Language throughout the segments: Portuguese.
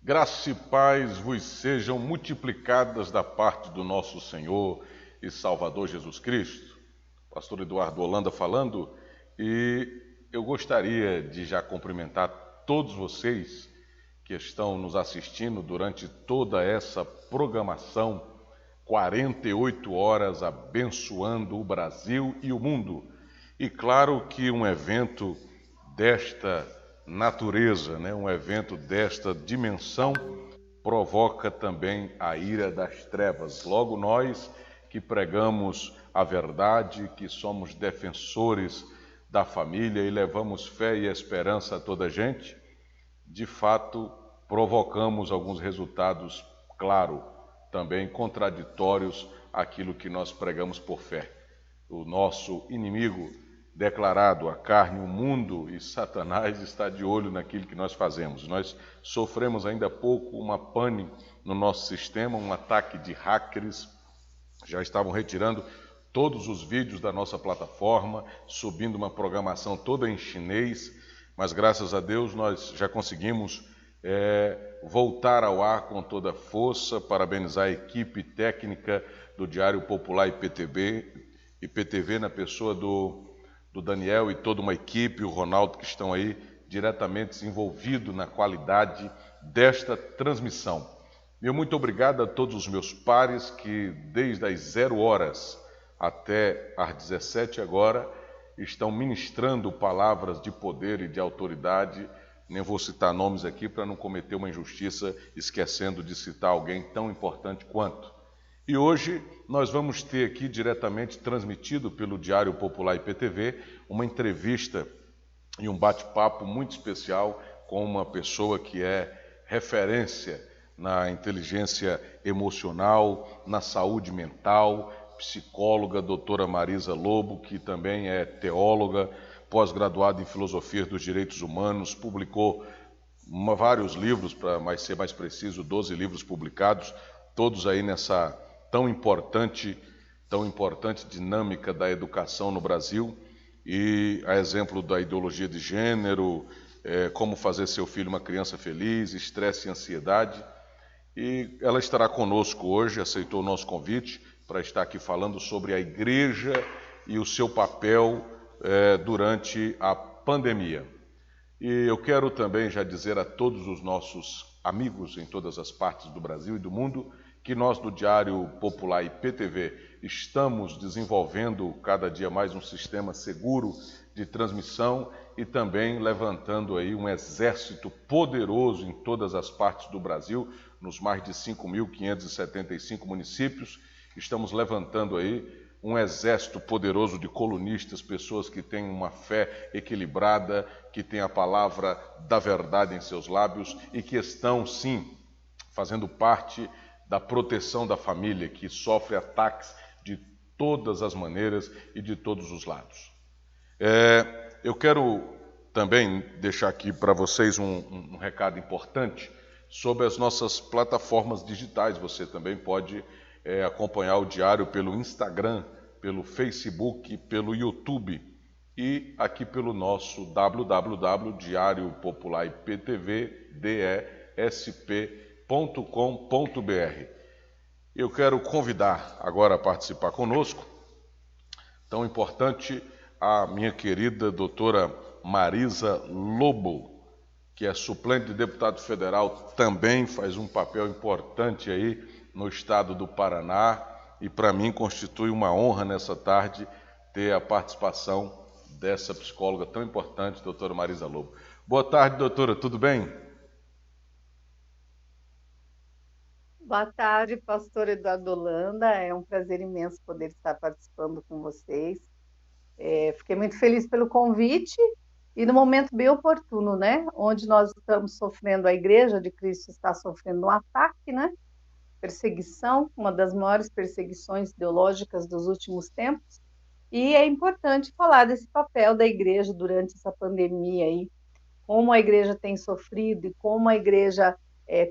Graça e paz vos sejam multiplicadas da parte do nosso Senhor e Salvador Jesus Cristo. Pastor Eduardo Holanda falando, e eu gostaria de já cumprimentar todos vocês que estão nos assistindo durante toda essa programação, 48 horas abençoando o Brasil e o mundo. E claro que um evento desta natureza, um evento desta dimensão, provoca também a ira das trevas. Logo nós que pregamos a verdade, que somos defensores da família e levamos fé e esperança a toda a gente, de fato provocamos alguns resultados, claro, também contraditórios àquilo que nós pregamos por fé. O nosso inimigo declarado, a carne, o mundo e Satanás está de olho naquilo que nós fazemos. Nós sofremos ainda há pouco uma pane no nosso sistema, um ataque de hackers, já estavam retirando todos os vídeos da nossa plataforma, subindo uma programação toda em chinês, mas graças a Deus nós já conseguimos voltar ao ar com toda a força, parabenizar a equipe técnica do Diário Popular IPTV na pessoa do Daniel e toda uma equipe, o Ronaldo, que estão aí diretamente envolvidos na qualidade desta transmissão. Meu muito obrigado a todos os meus pares que desde as 0 horas até às 17 agora estão ministrando palavras de poder e de autoridade. Nem vou citar nomes aqui para não cometer uma injustiça esquecendo de citar alguém tão importante quanto. E hoje nós vamos ter aqui diretamente transmitido pelo Diário Popular IPTV uma entrevista e um bate-papo muito especial com uma pessoa que é referência na inteligência emocional, na saúde mental, psicóloga, doutora Marisa Lobo, que também é teóloga, pós-graduada em filosofia dos direitos humanos, publicou vários livros, para ser mais preciso, 12 livros publicados, todos aí nessa tão importante dinâmica da educação no Brasil, e a exemplo da ideologia de gênero, como fazer seu filho uma criança feliz, estresse e ansiedade. E ela estará conosco hoje, aceitou o nosso convite para estar aqui falando sobre a igreja e o seu papel durante a pandemia. E eu quero também já dizer a todos os nossos amigos em todas as partes do Brasil e do mundo que nós do Diário Popular IPTV estamos desenvolvendo cada dia mais um sistema seguro de transmissão e também levantando aí um exército poderoso em todas as partes do Brasil, nos mais de 5.575 municípios. Estamos levantando aí um exército poderoso de colunistas, pessoas que têm uma fé equilibrada, que têm a palavra da verdade em seus lábios e que estão, sim, fazendo parte da proteção da família, que sofre ataques de todas as maneiras e de todos os lados. Eu quero também deixar aqui para vocês um recado importante sobre as nossas plataformas digitais. Você também pode acompanhar o Diário pelo Instagram, pelo Facebook, pelo YouTube e aqui pelo nosso www.diariopopularidesp.com.br. Eu quero convidar agora a participar conosco, tão importante, a minha querida doutora Marisa Lobo, que é suplente de deputado federal, também faz um papel importante aí no estado do Paraná, e para mim constitui uma honra nessa tarde ter a participação dessa psicóloga tão importante, doutora Marisa Lobo. Boa tarde, doutora, tudo bem? Boa tarde, pastor Eduardo Holanda. É um prazer imenso poder estar participando com vocês. Fiquei muito feliz pelo convite e no momento bem oportuno, né? Onde nós estamos sofrendo, a Igreja de Cristo está sofrendo um ataque, né? Perseguição, uma das maiores perseguições ideológicas dos últimos tempos. E é importante falar desse papel da Igreja durante essa pandemia aí, como a igreja tem sofrido e como a igreja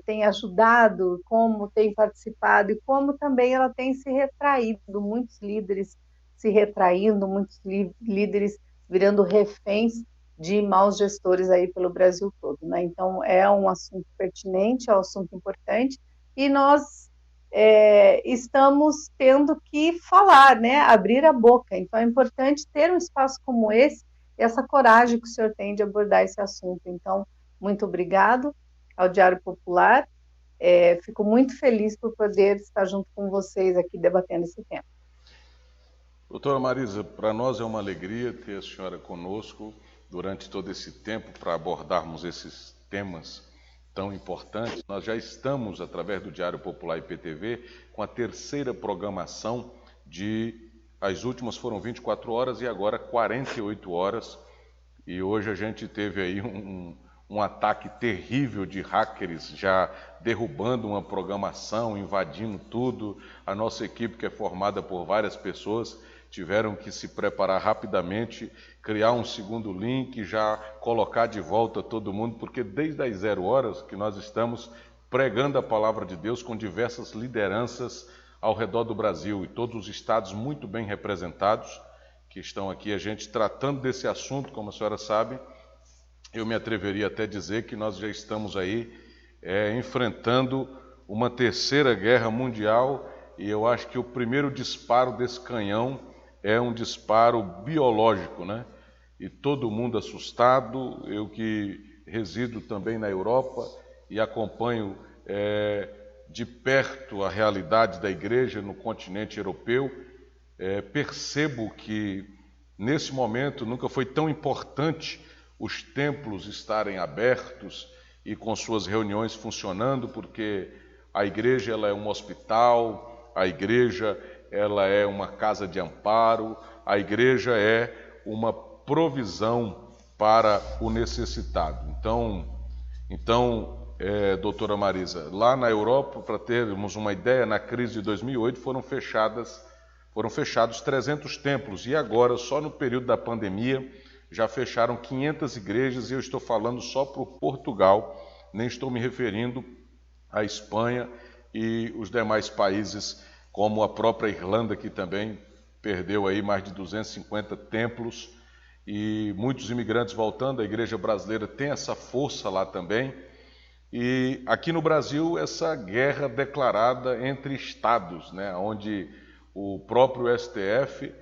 tem ajudado, como tem participado e como também ela tem se retraído, muitos líderes se retraindo, muitos líderes virando reféns de maus gestores aí pelo Brasil todo, né? Então, é um assunto pertinente, é um assunto importante, e nós estamos tendo que falar, né? Abrir a boca. Então, é importante ter um espaço como esse, e essa coragem que o senhor tem de abordar esse assunto. Então, muito obrigado ao Diário Popular. Fico muito feliz por poder estar junto com vocês aqui debatendo esse tema. Doutora Marisa, para nós é uma alegria ter a senhora conosco durante todo esse tempo para abordarmos esses temas tão importantes. Nós já estamos, através do Diário Popular IPTV, com a terceira programação as últimas foram 24 horas e agora 48 horas. E hoje a gente teve aí um ataque terrível de hackers já derrubando uma programação, invadindo tudo. A nossa equipe, que é formada por várias pessoas, tiveram que se preparar rapidamente, criar um segundo link, já colocar de volta todo mundo, porque desde as 0 horas que nós estamos pregando a palavra de Deus com diversas lideranças ao redor do Brasil e todos os estados muito bem representados, que estão aqui, a gente tratando desse assunto, como a senhora sabe. Eu me atreveria até a dizer que nós já estamos aí enfrentando uma terceira guerra mundial, e eu acho que o primeiro disparo desse canhão é um disparo biológico, né? E todo mundo assustado. Eu que resido também na Europa e acompanho de perto a realidade da igreja no continente europeu, percebo que nesse momento nunca foi tão importante os templos estarem abertos e com suas reuniões funcionando, porque a igreja ela é um hospital, a igreja ela é uma casa de amparo, a igreja é uma provisão para o necessitado. Então, doutora Marisa, lá na Europa, para termos uma ideia, na crise de 2008 foram fechados 300 templos, e agora, só no período da pandemia, já fecharam 500 igrejas, e eu estou falando só para o Portugal, nem estou me referindo à Espanha e os demais países, como a própria Irlanda, que também perdeu aí mais de 250 templos, e muitos imigrantes voltando. A igreja brasileira tem essa força lá também. E aqui no Brasil, essa guerra declarada entre estados, né, onde o próprio STF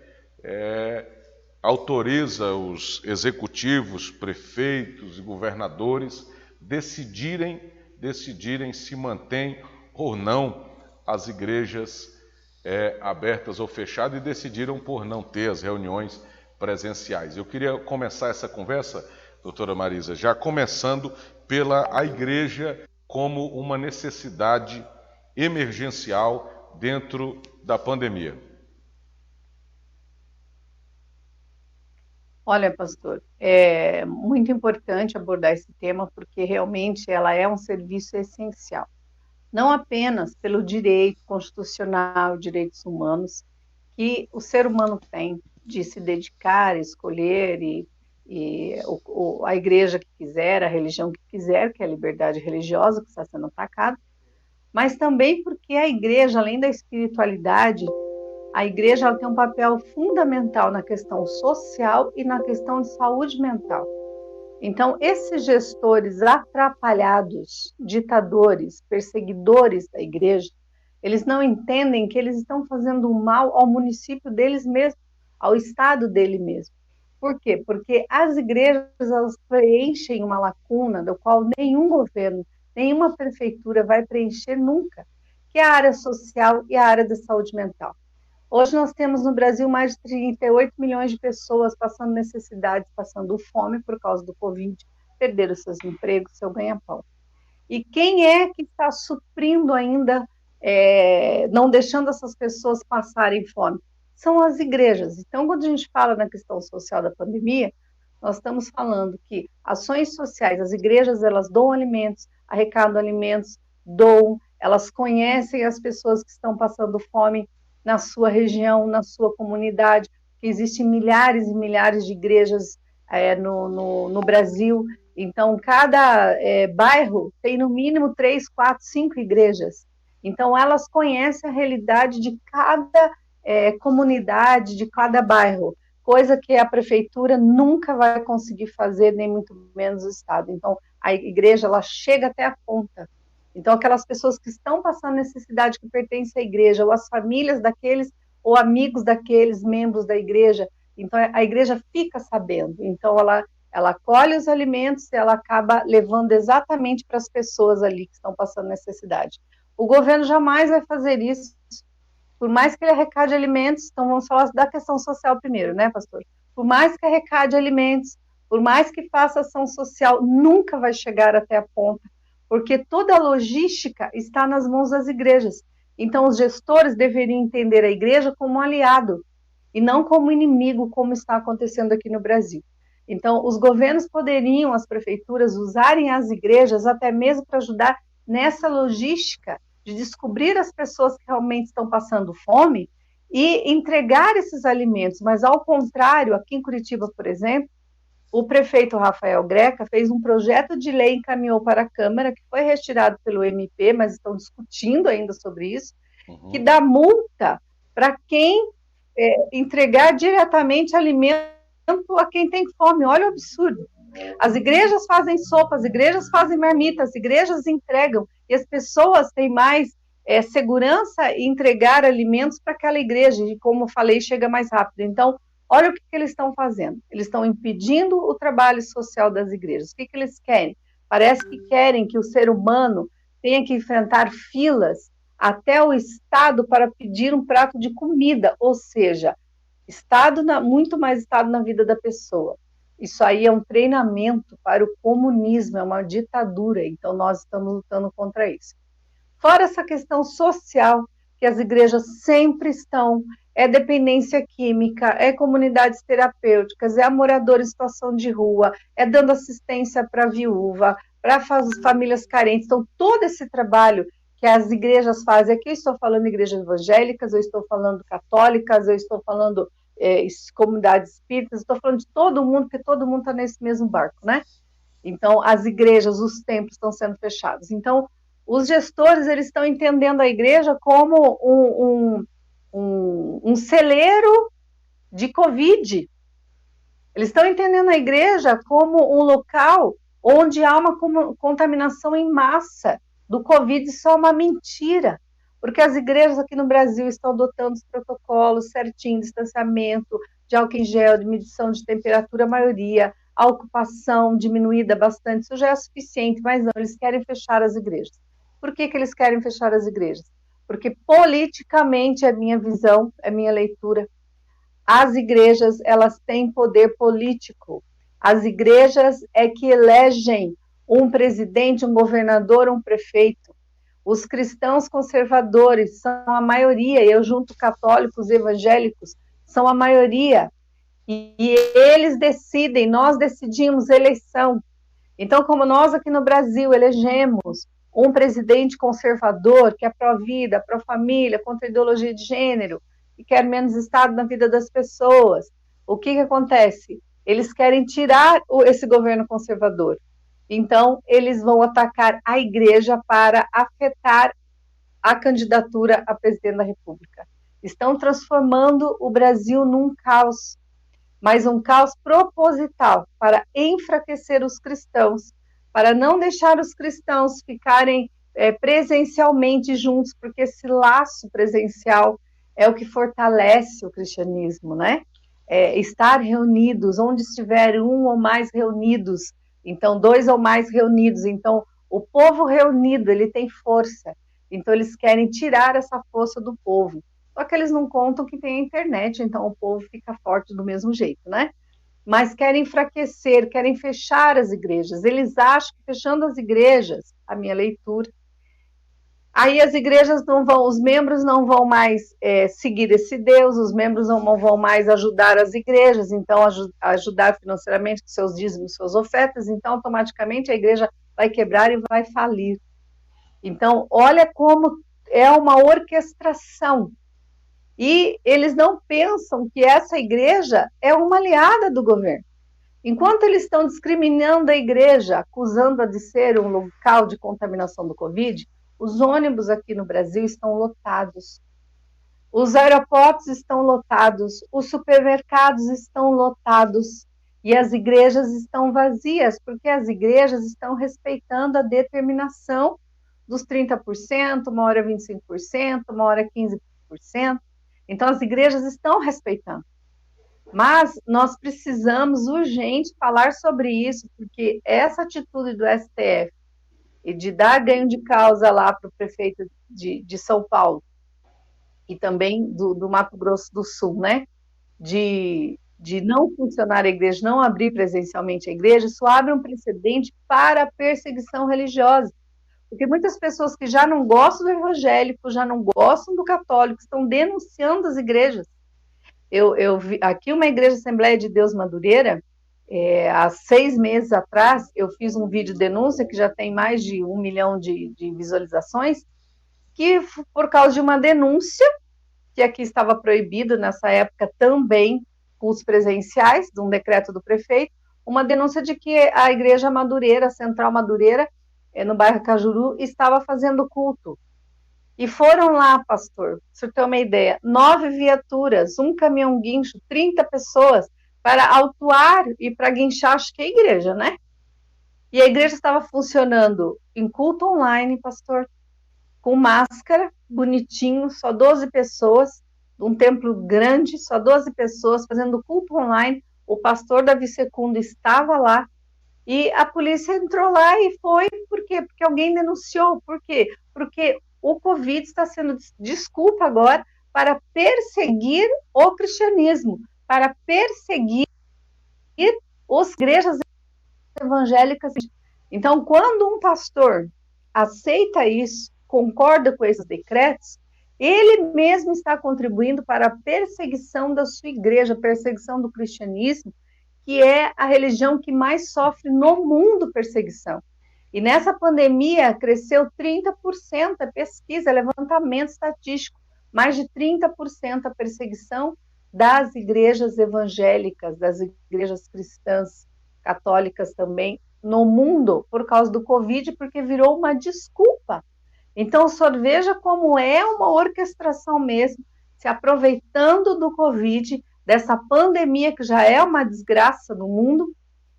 autoriza os executivos, prefeitos e governadores decidirem se mantém ou não as igrejas abertas ou fechadas, e decidiram por não ter as reuniões presenciais. Eu queria começar essa conversa, doutora Marisa, já começando pela a igreja como uma necessidade emergencial dentro da pandemia. Olha, pastor, é muito importante abordar esse tema, porque realmente ela é um serviço essencial, não apenas pelo direito constitucional, direitos humanos, que o ser humano tem de se dedicar, escolher a igreja que quiser, a religião que quiser, que é a liberdade religiosa que está sendo atacada, mas também porque a igreja, além da espiritualidade, a igreja ela tem um papel fundamental na questão social e na questão de saúde mental. Então, esses gestores atrapalhados, ditadores, perseguidores da igreja, eles não entendem que eles estão fazendo mal ao município deles mesmos, ao estado dele mesmo. Por quê? Porque as igrejas elas preenchem uma lacuna do qual nenhum governo, nenhuma prefeitura vai preencher nunca, que é a área social e a área da saúde mental. Hoje nós temos no Brasil mais de 38 milhões de pessoas passando necessidades, passando fome por causa do Covid, perderam seus empregos, seu ganha-pão. E quem é que está suprindo ainda, não deixando essas pessoas passarem fome? São as igrejas. Então, quando a gente fala na questão social da pandemia, nós estamos falando que ações sociais, as igrejas, elas doam alimentos, arrecadam alimentos, doam, elas conhecem as pessoas que estão passando fome na sua região, na sua comunidade, que existem milhares e milhares de igrejas no Brasil. Então, cada bairro tem no mínimo 3, 4, 5 igrejas. Então, elas conhecem a realidade de cada comunidade, de cada bairro. coisa que a prefeitura nunca vai conseguir fazer, nem muito menos o Estado. Então, a igreja, ela chega até a ponta. Então, aquelas pessoas que estão passando necessidade, que pertencem à igreja, ou as famílias daqueles, ou amigos daqueles membros da igreja, então a igreja fica sabendo. Então, ela colhe os alimentos e ela acaba levando exatamente para as pessoas ali que estão passando necessidade. O governo jamais vai fazer isso, por mais que ele arrecade alimentos. Então vamos falar da questão social primeiro, né, pastor? Por mais que arrecade alimentos, por mais que faça ação social, nunca vai chegar até a ponta, porque toda a logística está nas mãos das igrejas. Então os gestores deveriam entender a igreja como um aliado, e não como inimigo, como está acontecendo aqui no Brasil. Então, os governos poderiam, as prefeituras, usarem as igrejas até mesmo para ajudar nessa logística de descobrir as pessoas que realmente estão passando fome e entregar esses alimentos. Mas, ao contrário, aqui em Curitiba, por exemplo, o prefeito Rafael Greca fez um projeto de lei, encaminhou para a Câmara, que foi retirado pelo MP, mas estão discutindo ainda sobre isso, que dá multa para quem entregar diretamente alimento a quem tem fome. Olha o absurdo. As igrejas fazem sopa, as igrejas fazem marmita, as igrejas entregam, e as pessoas têm mais segurança em entregar alimentos para aquela igreja, e como eu falei, chega mais rápido. Então, olha o que eles estão fazendo. Eles estão impedindo o trabalho social das igrejas. O que eles querem? Parece que querem que o ser humano tenha que enfrentar filas até o Estado para pedir um prato de comida, ou seja, muito mais Estado na vida da pessoa. Isso aí é um treinamento para o comunismo, é uma ditadura, então nós estamos lutando contra isso. Fora essa questão social, que as igrejas sempre estão, é dependência química, é comunidades terapêuticas, é a morador em situação de rua, é dando assistência para a viúva, para as famílias carentes. Então, todo esse trabalho que as igrejas fazem, aqui eu estou falando igrejas evangélicas, eu estou falando católicas, eu estou falando comunidades espíritas, estou falando de todo mundo, porque todo mundo está nesse mesmo barco, né? Então, as igrejas, os templos estão sendo fechados. Então, os gestores, eles estão entendendo a igreja como um celeiro de Covid. Eles estão entendendo a igreja como um local onde há uma contaminação em massa do Covid. Isso é uma mentira, porque as igrejas aqui no Brasil estão adotando os protocolos certinho, distanciamento, de álcool em gel, de medição de temperatura, a maioria, a ocupação diminuída bastante, isso já é suficiente, mas não, eles querem fechar as igrejas. Por que eles querem fechar as igrejas? Porque politicamente, é minha visão, é minha leitura, as igrejas, elas têm poder político. As igrejas é que elegem um presidente, um governador, um prefeito. Os cristãos conservadores são a maioria, eu junto católicos e evangélicos, são a maioria. E eles decidem, nós decidimos eleição. Então, como nós aqui no Brasil elegemos um presidente conservador, que é pró-vida, pró-família, contra a ideologia de gênero, que quer menos Estado na vida das pessoas, o que acontece? Eles querem tirar esse governo conservador. Então, eles vão atacar a igreja para afetar a candidatura a presidente da República. Estão transformando o Brasil num caos, mas um caos proposital para enfraquecer os cristãos, para não deixar os cristãos ficarem presencialmente juntos, porque esse laço presencial é o que fortalece o cristianismo, né? Estar reunidos, onde estiver um ou mais reunidos, então 2 ou mais reunidos, então o povo reunido, ele tem força, então eles querem tirar essa força do povo. Só que eles não contam que tem a internet, então o povo fica forte do mesmo jeito, né? Mas querem enfraquecer, querem fechar as igrejas. Eles acham que fechando as igrejas, a minha leitura, aí as igrejas não vão, os membros não vão mais seguir esse Deus, os membros não vão mais ajudar as igrejas, então ajudar financeiramente com seus dízimos, suas ofertas, então automaticamente a igreja vai quebrar e vai falir. Então, olha como é uma orquestração. E eles não pensam que essa igreja é uma aliada do governo. Enquanto eles estão discriminando a igreja, acusando-a de ser um local de contaminação do Covid, os ônibus aqui no Brasil estão lotados. Os aeroportos estão lotados, os supermercados estão lotados e as igrejas estão vazias, porque as igrejas estão respeitando a determinação dos 30%, uma hora 25%, uma hora 15%. Então, as igrejas estão respeitando. Mas nós precisamos urgente falar sobre isso, porque essa atitude do STF e de dar ganho de causa lá para o prefeito de São Paulo e também do Mato Grosso do Sul, né? De não funcionar a igreja, não abrir presencialmente a igreja, isso abre um precedente para a perseguição religiosa. Porque muitas pessoas que já não gostam do evangélico, já não gostam do católico, estão denunciando as igrejas. Eu vi aqui uma igreja Assembleia de Deus Madureira, há 6 meses atrás, eu fiz um vídeo denúncia que já tem mais de 1 milhão de visualizações, que por causa de uma denúncia, que aqui estava proibido nessa época também cultos presenciais, de um decreto do prefeito, uma denúncia de que a igreja Madureira, Central Madureira, no bairro Cajuru, estava fazendo culto. E foram lá, pastor, para você ter uma ideia, 9 viaturas, um caminhão guincho, 30 pessoas, para autuar e para guinchar, acho que é a igreja, né? E a igreja estava funcionando em culto online, pastor, com máscara, bonitinho, só 12 pessoas, um templo grande, só 12 pessoas, fazendo culto online. O pastor Davi Secundo estava lá, e a polícia entrou lá e foi, por quê? Porque alguém denunciou, por quê? Porque o Covid está sendo desculpa agora para perseguir o cristianismo, para perseguir as igrejas evangélicas. Então, quando um pastor aceita isso, concorda com esses decretos, ele mesmo está contribuindo para a perseguição da sua igreja, perseguição do cristianismo, que é a religião que mais sofre no mundo perseguição. E nessa pandemia cresceu 30% a pesquisa, levantamento estatístico, mais de 30% a perseguição das igrejas evangélicas, das igrejas cristãs, católicas também, no mundo, por causa do Covid, porque virou uma desculpa. Então, o senhor veja como é uma orquestração mesmo, se aproveitando do Covid, dessa pandemia que já é uma desgraça no mundo,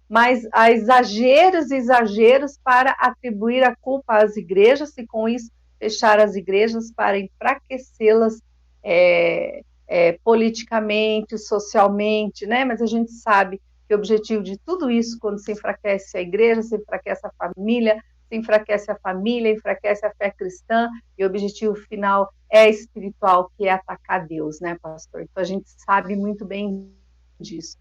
mas há exageros e exageros para atribuir a culpa às igrejas e, com isso, fechar as igrejas para enfraquecê-las politicamente, socialmente, né? Mas a gente sabe que o objetivo de tudo isso, quando se enfraquece a igreja, se enfraquece a família, enfraquece a fé cristã, e o objetivo final é espiritual, que é atacar Deus, né, pastor? Então a gente sabe muito bem disso.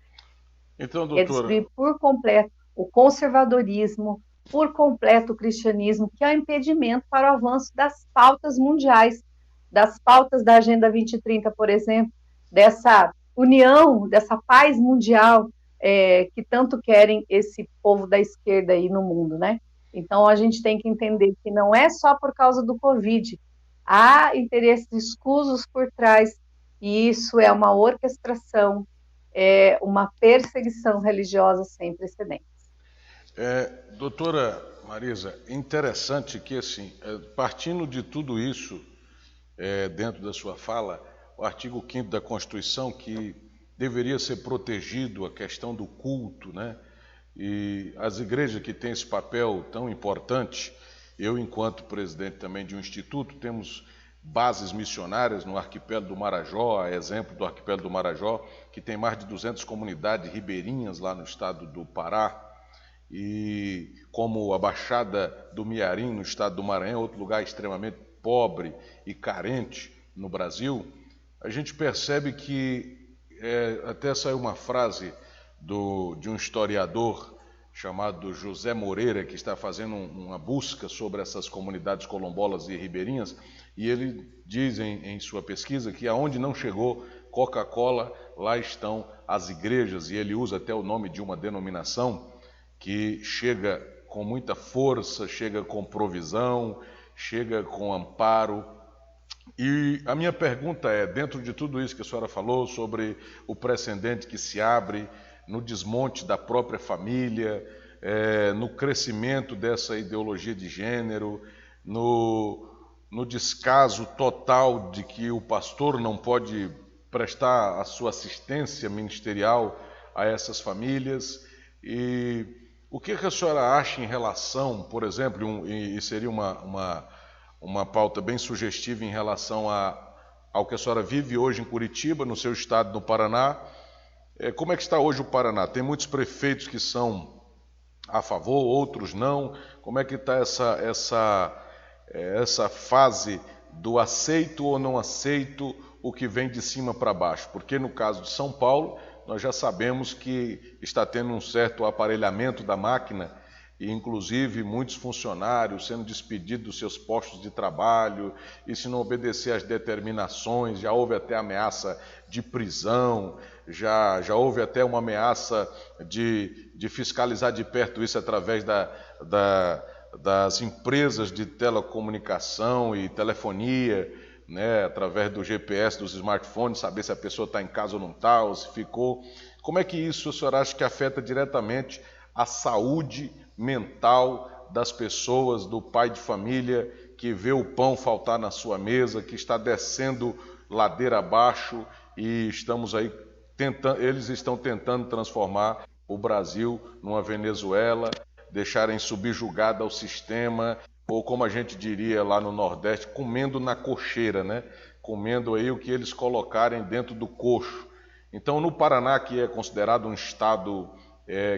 Então, doutora, é destruir por completo o conservadorismo, por completo o cristianismo, que é um impedimento para o avanço das pautas mundiais, das pautas da Agenda 2030, por exemplo, dessa união, dessa paz mundial que tanto querem esse povo da esquerda aí no mundo, né? Então, a gente tem que entender que não é só por causa do Covid, há interesses escusos por trás, e isso é uma orquestração, uma perseguição religiosa sem precedentes. Doutora Marisa, interessante que, assim, partindo de tudo isso, dentro da sua fala, o artigo 5º da Constituição, que deveria ser protegido a questão do culto, né? E as igrejas que têm esse papel tão importante, eu, enquanto presidente também de um instituto, temos bases missionárias no arquipélago do Marajó, a exemplo do arquipélago do Marajó, que tem mais de 200 comunidades ribeirinhas lá no estado do Pará, e como a Baixada do Miarim, no estado do Maranhão, outro lugar extremamente pobre e carente no Brasil, a gente percebe que, até saiu uma frase de um historiador chamado José Moreira, que está fazendo uma busca sobre essas comunidades quilombolas e ribeirinhas, e ele diz em sua pesquisa que aonde não chegou Coca-Cola, lá estão as igrejas, e ele usa até o nome de uma denominação que chega com muita força, chega com provisão, chega com amparo. E a minha pergunta é, dentro de tudo isso que a senhora falou sobre o precedente que se abre no desmonte da própria família, no crescimento dessa ideologia de gênero, no descaso total de que o pastor não pode prestar a sua assistência ministerial a essas famílias. E o que a senhora acha em relação, por exemplo, e seria uma pauta bem sugestiva em relação ao que a senhora vive hoje em Curitiba, no seu estado, no Paraná. Como é que está hoje o Paraná? Tem muitos prefeitos que são a favor, outros não. Como é que está essa fase do aceito ou não aceito o que vem de cima para baixo? Porque no caso de São Paulo, nós já sabemos que está tendo um certo aparelhamento da máquina e inclusive muitos funcionários sendo despedidos dos seus postos de trabalho, e se não obedecer às determinações, já houve até ameaça de prisão, já houve até uma ameaça de fiscalizar de perto isso através das empresas de telecomunicação e telefonia, né, através do GPS dos smartphones, saber se a pessoa está em casa ou não está, ou se ficou. Como é que isso a senhora acha que afeta diretamente a saúde mental das pessoas, do pai de família que vê o pão faltar na sua mesa, que está descendo ladeira abaixo e estamos aí eles estão tentando transformar o Brasil numa Venezuela, deixarem subjugada ao sistema, ou como a gente diria lá no Nordeste, comendo na cocheira, né? Comendo aí o que eles colocarem dentro do coxo. Então, no Paraná, que é considerado um estado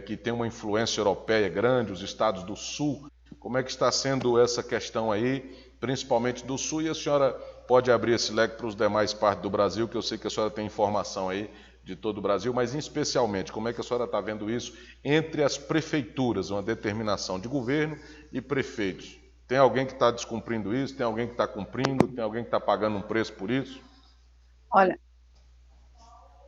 que tem uma influência europeia grande, os estados do Sul, como é que está sendo essa questão aí, principalmente do Sul? E a senhora pode abrir esse leque para os demais partes do Brasil, que eu sei que a senhora tem informação aí de todo o Brasil, mas especialmente, como é que a senhora está vendo isso entre as prefeituras, uma determinação de governo e prefeitos? Tem alguém que está descumprindo isso? Tem alguém que está cumprindo? Tem alguém que está pagando um preço por isso? Olha,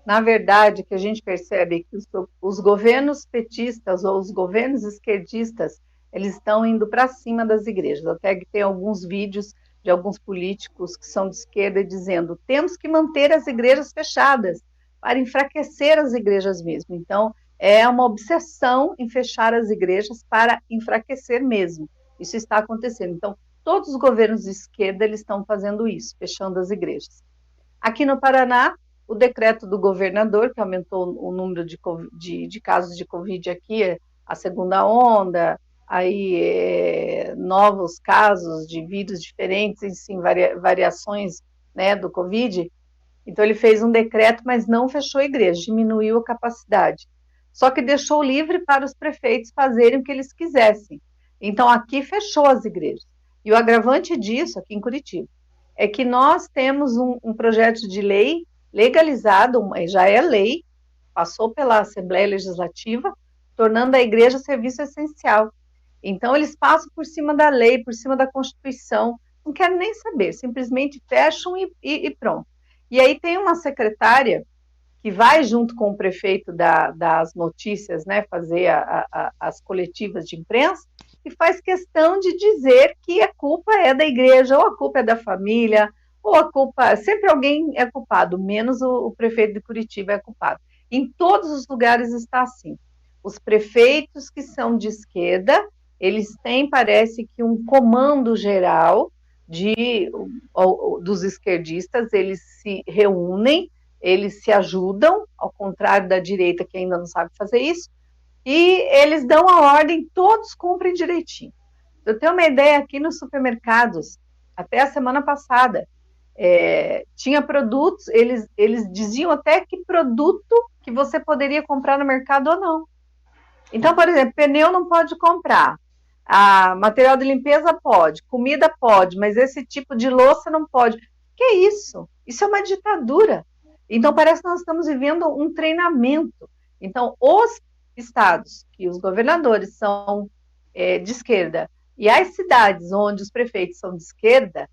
na verdade, que a gente percebe que os governos petistas ou os governos esquerdistas, eles estão indo para cima das igrejas. Até que tem alguns vídeos de alguns políticos que são de esquerda dizendo: temos que manter as igrejas fechadas para enfraquecer as igrejas mesmo. Então, é uma obsessão em fechar as igrejas para enfraquecer mesmo. Isso está acontecendo. Então, todos os governos de esquerda eles estão fazendo isso, fechando as igrejas. Aqui no Paraná, o decreto do governador, que aumentou o número de casos de Covid aqui, a segunda onda, aí novos casos de vírus diferentes, enfim, variações, né, do Covid. Então, ele fez um decreto, mas não fechou a igreja, diminuiu a capacidade. Só que deixou livre para os prefeitos fazerem o que eles quisessem. Então, aqui fechou as igrejas. E o agravante disso, aqui em Curitiba, é que nós temos um projeto de lei legalizado, já é lei, passou pela Assembleia Legislativa, tornando a igreja serviço essencial. Então, eles passam por cima da lei, por cima da Constituição, não querem nem saber, simplesmente fecham e pronto. E aí tem uma secretária que vai junto com o prefeito das notícias, né, fazer as coletivas de imprensa, e faz questão de dizer que a culpa é da igreja, ou a culpa é da família, ou a culpa, sempre alguém é culpado, menos o prefeito de Curitiba é culpado. Em todos os lugares está assim. Os prefeitos que são de esquerda, eles têm, parece que, um comando geral dos esquerdistas, eles se reúnem, eles se ajudam, ao contrário da direita que ainda não sabe fazer isso, e eles dão a ordem, todos cumprem direitinho. Eu tenho uma ideia, aqui nos supermercados, até a semana passada, tinha produtos, eles diziam até que produto que você poderia comprar no mercado ou não. Então, por exemplo, pneu não pode comprar, material de limpeza pode, comida pode, mas esse tipo de louça não pode. Que é isso? Isso é uma ditadura. Então, parece que nós estamos vivendo um treinamento. Então, os estados que os governadores são de esquerda e as cidades onde os prefeitos são de esquerda,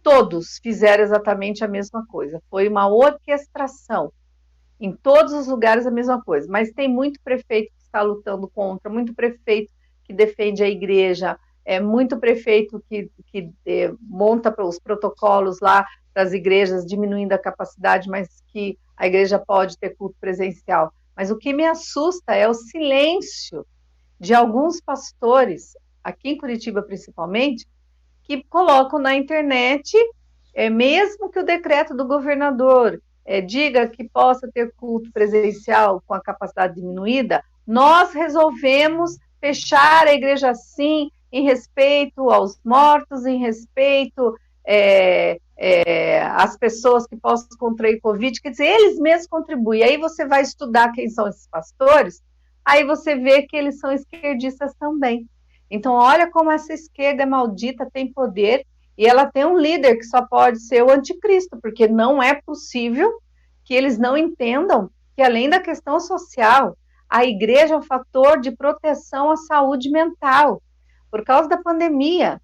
todos fizeram exatamente a mesma coisa. Foi uma orquestração. Em todos os lugares a mesma coisa. Mas tem muito prefeito que está lutando contra, muito prefeito que defende a igreja, muito prefeito que monta os protocolos lá para as igrejas, diminuindo a capacidade, mas que a igreja pode ter culto presencial. Mas o que me assusta é o silêncio de alguns pastores, aqui em Curitiba principalmente, que colocam na internet, mesmo que o decreto do governador diga que possa ter culto presencial com a capacidade diminuída, nós resolvemos fechar a igreja assim, em respeito aos mortos, em respeito às pessoas que possam contrair Covid, quer dizer, eles mesmos contribuem. Aí você vai estudar quem são esses pastores, aí você vê que eles são esquerdistas também. Então, olha como essa esquerda maldita tem poder, e ela tem um líder que só pode ser o anticristo, porque não é possível que eles não entendam que, além da questão social, a igreja é um fator de proteção à saúde mental. Por causa da pandemia,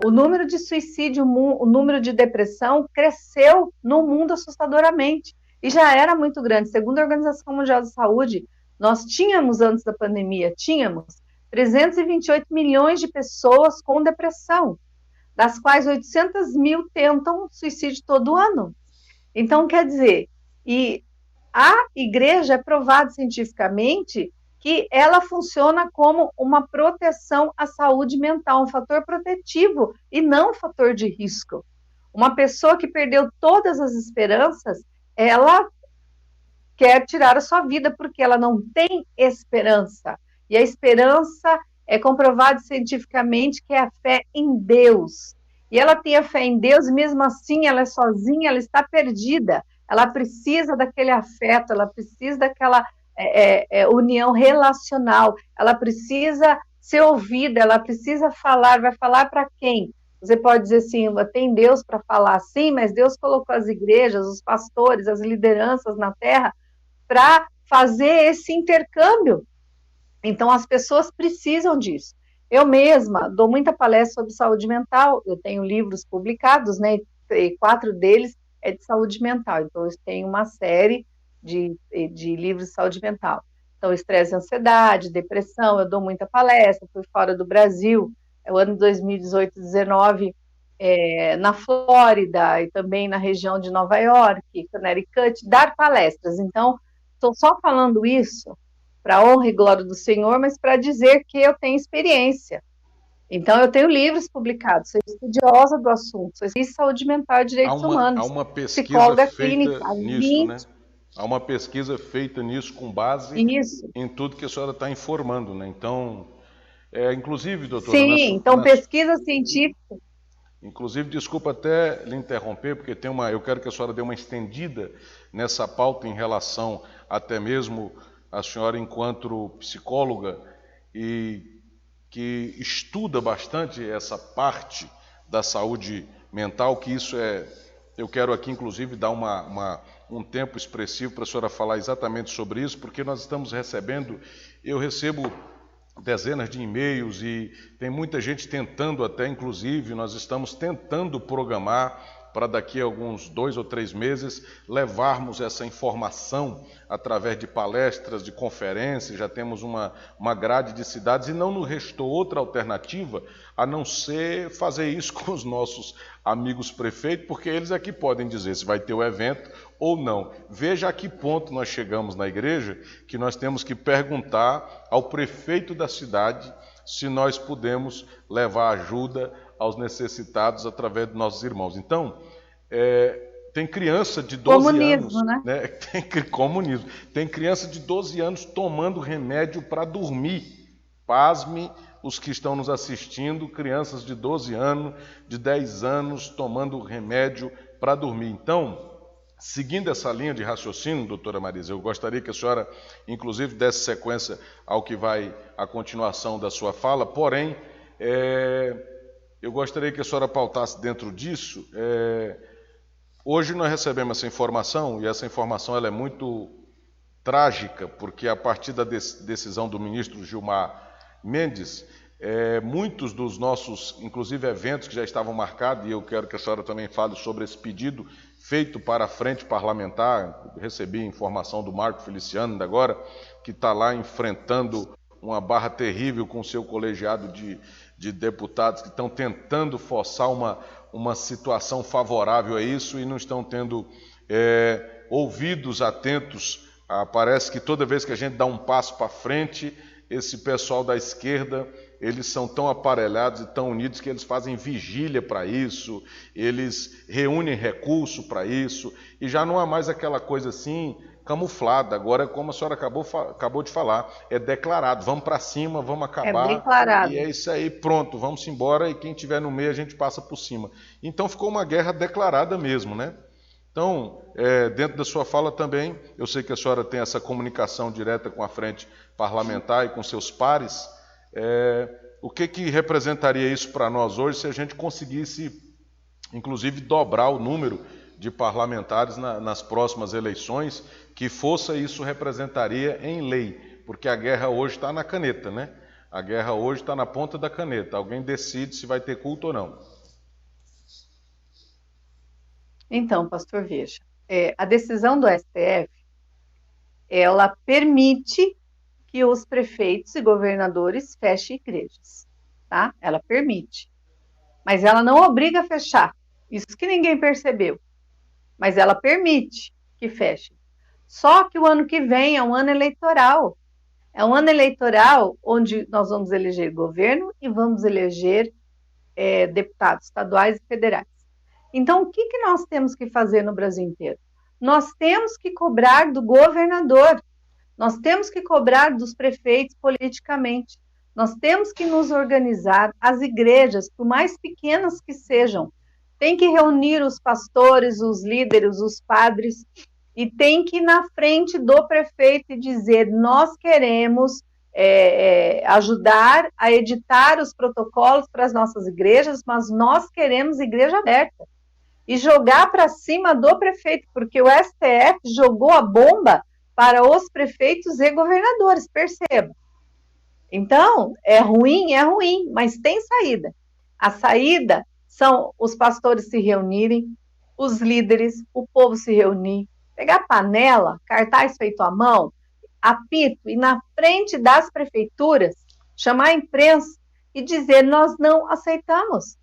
o número de suicídio, o número de depressão cresceu no mundo assustadoramente, e já era muito grande. Segundo a Organização Mundial de Saúde, nós tínhamos, antes da pandemia, 328 milhões de pessoas com depressão, das quais 800 mil tentam suicídio todo ano. Então, quer dizer, e a igreja é provado cientificamente que ela funciona como uma proteção à saúde mental, um fator protetivo e não um fator de risco. Uma pessoa que perdeu todas as esperanças, ela quer tirar a sua vida porque ela não tem esperança. E a esperança é comprovado cientificamente que é a fé em Deus. E ela tem a fé em Deus e mesmo assim ela é sozinha, ela está perdida. Ela precisa daquele afeto, ela precisa daquela união relacional, ela precisa ser ouvida, ela precisa falar. Vai falar para quem? Você pode dizer assim, tem Deus para falar, sim, mas Deus colocou as igrejas, os pastores, as lideranças na terra para fazer esse intercâmbio. Então, as pessoas precisam disso. Eu mesma dou muita palestra sobre saúde mental, eu tenho livros publicados, né, e 4 deles é de saúde mental, então eu tenho uma série de livros de saúde mental. Então, estresse e ansiedade, depressão, eu dou muita palestra, fui fora do Brasil, o ano 2018, 2019, na Flórida e também na região de Nova York, Connecticut, dar palestras. Então, estou só falando isso para a honra e glória do Senhor, mas para dizer que eu tenho experiência. Então, eu tenho livros publicados, sou estudiosa do assunto, sou especialista em saúde mental e direitos humanos, há uma pesquisa psicóloga feita clínica, nisso, né? Há uma pesquisa feita nisso com base em tudo que a senhora está informando, né? Então, inclusive, doutora... Sim, então pesquisa científica... Inclusive, desculpa até lhe interromper, porque eu quero que a senhora dê uma estendida nessa pauta em relação até mesmo a senhora enquanto psicóloga e que estuda bastante essa parte da saúde mental, que isso eu quero aqui inclusive dar um tempo expressivo para a senhora falar exatamente sobre isso, porque nós estamos recebendo, eu recebo dezenas de e-mails e tem muita gente tentando até, inclusive, nós estamos tentando programar para daqui a alguns 2 ou 3 meses levarmos essa informação através de palestras, de conferências, já temos uma grade de cidades e não nos restou outra alternativa a não ser fazer isso com os nossos amigos prefeitos, porque eles aqui podem dizer se vai ter o evento ou não. Veja a que ponto nós chegamos na igreja que nós temos que perguntar ao prefeito da cidade se nós podemos levar ajuda aos necessitados através dos nossos irmãos. Então, tem criança de 12 anos... né? Comunismo. Tem criança de 12 anos tomando remédio para dormir. Pasme os que estão nos assistindo, crianças de 12 anos, de 10 anos, tomando remédio para dormir. Então, seguindo essa linha de raciocínio, doutora Marisa, eu gostaria que a senhora, inclusive, desse sequência ao que vai a continuação da sua fala, porém, eu gostaria que a senhora pautasse dentro disso. Hoje nós recebemos essa informação, e essa informação ela é muito trágica, porque a partir da decisão do ministro Gilmar Mendes, muitos dos nossos, inclusive eventos que já estavam marcados, e eu quero que a senhora também fale sobre esse pedido feito para a frente parlamentar, recebi informação do Marco Feliciano ainda agora, que está lá enfrentando uma barra terrível com o seu colegiado de deputados que estão tentando forçar uma situação favorável a isso e não estão tendo ouvidos atentos. Parece que toda vez que a gente dá um passo para frente, esse pessoal da esquerda, eles são tão aparelhados e tão unidos que eles fazem vigília para isso, eles reúnem recurso para isso, e já não há mais aquela coisa assim camuflada. Agora, como a senhora acabou de falar, é declarado, vamos para cima, vamos acabar, declarado. e é isso aí, pronto, vamos embora, e quem estiver no meio a gente passa por cima. Então ficou uma guerra declarada mesmo, né? Então, dentro da sua fala também, eu sei que a senhora tem essa comunicação direta com a frente parlamentar e com seus pares. O que representaria isso para nós hoje se a gente conseguisse, inclusive, dobrar o número de parlamentares nas próximas eleições, que força isso representaria em lei? Porque a guerra hoje está na caneta, né? A guerra hoje está na ponta da caneta. Alguém decide se vai ter culto ou não. Então, pastor, veja, a decisão do STF, ela permite que os prefeitos e governadores fechem igrejas, tá? Ela permite, mas ela não obriga a fechar, isso que ninguém percebeu, mas ela permite que feche. Só que o ano que vem é um ano eleitoral, onde nós vamos eleger governo e vamos eleger deputados estaduais e federais. Então, o que nós temos que fazer no Brasil inteiro? Nós temos que cobrar do governador, nós temos que cobrar dos prefeitos politicamente, nós temos que nos organizar. As igrejas, por mais pequenas que sejam, tem que reunir os pastores, os líderes, os padres, e tem que ir na frente do prefeito e dizer: nós queremos ajudar a editar os protocolos para as nossas igrejas, mas nós queremos igreja aberta. E jogar para cima do prefeito, porque o STF jogou a bomba para os prefeitos e governadores, perceba. Então, é ruim, mas tem saída. A saída são os pastores se reunirem, os líderes, o povo se reunir, pegar panela, cartaz feito à mão, apito, e na frente das prefeituras, chamar a imprensa e dizer: nós não aceitamos.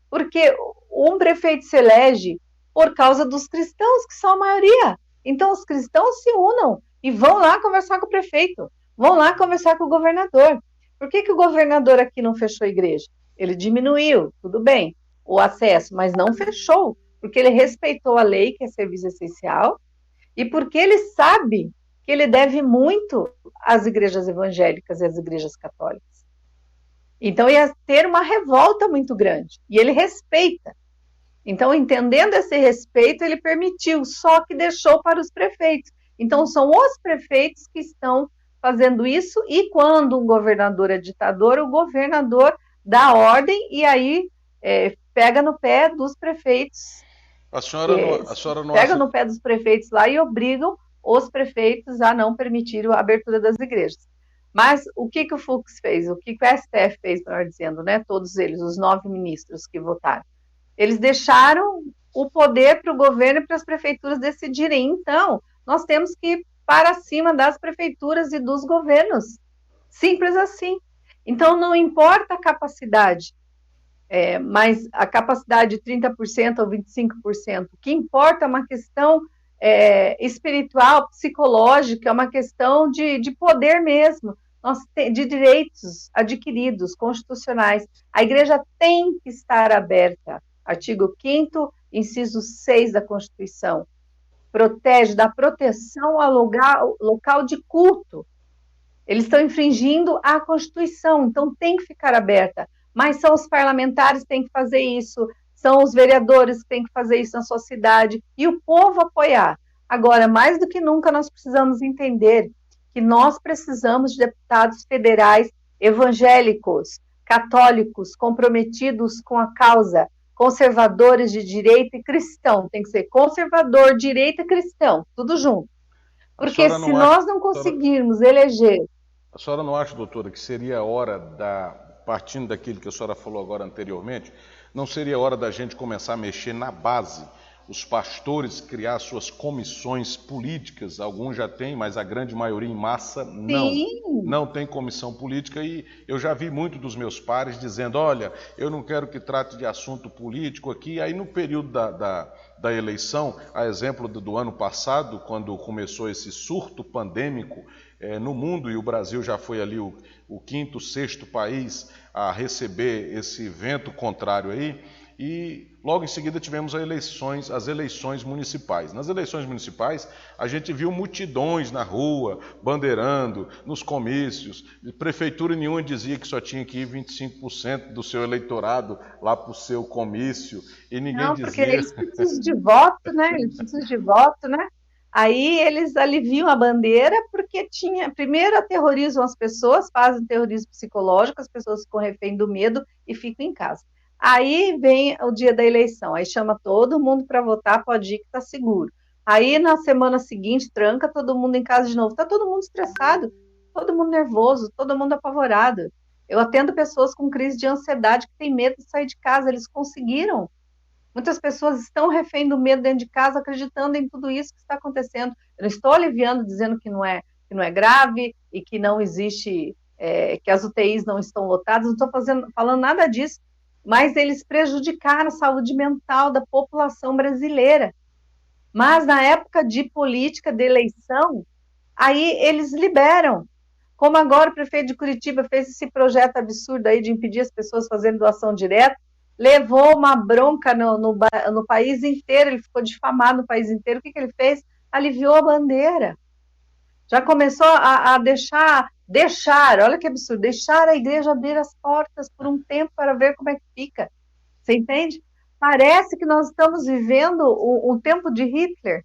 Porque um prefeito se elege por causa dos cristãos, que são a maioria. Então, os cristãos se unam e vão lá conversar com o prefeito, vão lá conversar com o governador. Por que o governador aqui não fechou a igreja? Ele diminuiu, tudo bem, o acesso, mas não fechou, porque ele respeitou a lei, que é serviço essencial, e porque ele sabe que ele deve muito às igrejas evangélicas e às igrejas católicas. Então, ia ter uma revolta muito grande. E ele respeita. Então, entendendo esse respeito, ele permitiu, só que deixou para os prefeitos. Então, são os prefeitos que estão fazendo isso, e quando um governador é ditador, o governador dá ordem e aí pega no pé dos prefeitos. A senhora não pega no pé dos prefeitos lá e obrigam os prefeitos a não permitir a abertura das igrejas. Mas o que o Fux fez? O que o STF fez, melhor dizendo, né? Todos eles, os 9 ministros que votaram. Eles deixaram o poder para o governo e para as prefeituras decidirem. Então, nós temos que ir para cima das prefeituras e dos governos. Simples assim. Então, não importa a capacidade, mas a capacidade de 30% ou 25%. O que importa é uma questão espiritual, psicológica, é uma questão de poder mesmo, de direitos adquiridos, constitucionais. A igreja tem que estar aberta. Artigo 5º, inciso 6 da Constituição. Protege, dá proteção ao local de culto. Eles estão infringindo a Constituição, então tem que ficar aberta. Mas são os parlamentares que têm que fazer isso, são os vereadores que têm que fazer isso na sua cidade, e o povo apoiar. Agora, mais do que nunca, nós precisamos entender que nós precisamos de deputados federais evangélicos, católicos, comprometidos com a causa, conservadores de direita e cristão. Tem que ser conservador, direita e cristão, tudo junto. Porque se nós não conseguirmos eleger... A senhora não acha, doutora, que seria a hora partindo daquilo que a senhora falou agora anteriormente, não seria hora da gente começar a mexer na base? os pastores criar suas comissões políticas. Alguns já têm, mas a grande maioria em massa não. Sim. Não tem comissão política, e eu já vi muito dos meus pares dizendo: olha, eu não quero que trate de assunto político aqui. Aí no período da eleição, a exemplo do ano passado, quando começou esse surto pandêmico no mundo, e o Brasil já foi ali o quinto, sexto país a receber esse vento contrário aí, e logo em seguida tivemos as eleições municipais. Nas eleições municipais, a gente viu multidões na rua, bandeirando, nos comícios. Prefeitura nenhuma dizia que só tinha que ir 25% do seu eleitorado lá para o seu comício, e ninguém Não, dizia... porque eles precisam de voto, né? Eles precisam de voto, né? Aí eles aliviam a bandeira porque primeiro aterrorizam as pessoas, fazem terrorismo psicológico, as pessoas ficam refém do medo e ficam em casa. Aí vem o dia da eleição, aí chama todo mundo para votar, pode ir que está seguro. Aí na semana seguinte tranca todo mundo em casa de novo, está todo mundo estressado, todo mundo nervoso, todo mundo apavorado. Eu atendo pessoas com crise de ansiedade que têm medo de sair de casa, eles conseguiram. Muitas pessoas estão refém do medo dentro de casa, acreditando em tudo isso que está acontecendo. Eu não estou aliviando, dizendo que não é grave e que não existe, que as UTIs não estão lotadas, não estou falando nada disso, mas eles prejudicaram a saúde mental da população brasileira. Mas na época de política, de eleição, aí eles liberam. Como agora o prefeito de Curitiba fez esse projeto absurdo aí de impedir as pessoas fazendo doação direta, levou uma bronca no país inteiro, ele ficou difamado no país inteiro. O que ele fez? Aliviou a bandeira. Já começou a deixar, olha que absurdo, deixar a igreja abrir as portas por um tempo para ver como é que fica. Você entende? Parece que nós estamos vivendo um tempo de Hitler,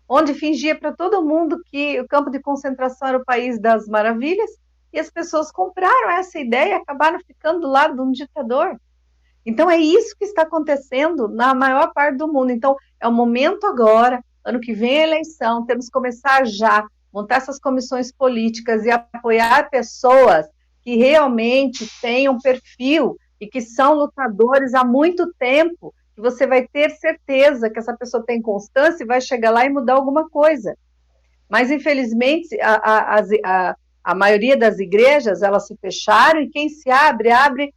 onde fingia para todo mundo que o campo de concentração era o país das maravilhas, e as pessoas compraram essa ideia e acabaram ficando do lado de um ditador. Então, é isso que está acontecendo na maior parte do mundo. Então, é o momento agora, ano que vem a eleição, temos que começar já, montar essas comissões políticas e apoiar pessoas que realmente tenham perfil e que são lutadores há muito tempo, que você vai ter certeza que essa pessoa tem constância e vai chegar lá e mudar alguma coisa. Mas, infelizmente, a maioria das igrejas, elas se fecharam, e quem se abre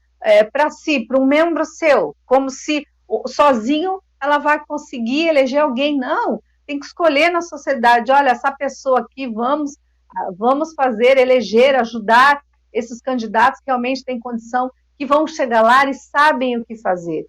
para si, para um membro seu, como se sozinho ela vai conseguir eleger alguém. Não, tem que escolher na sociedade. Olha, essa pessoa aqui, vamos fazer, eleger, ajudar esses candidatos que realmente têm condição, que vão chegar lá e sabem o que fazer.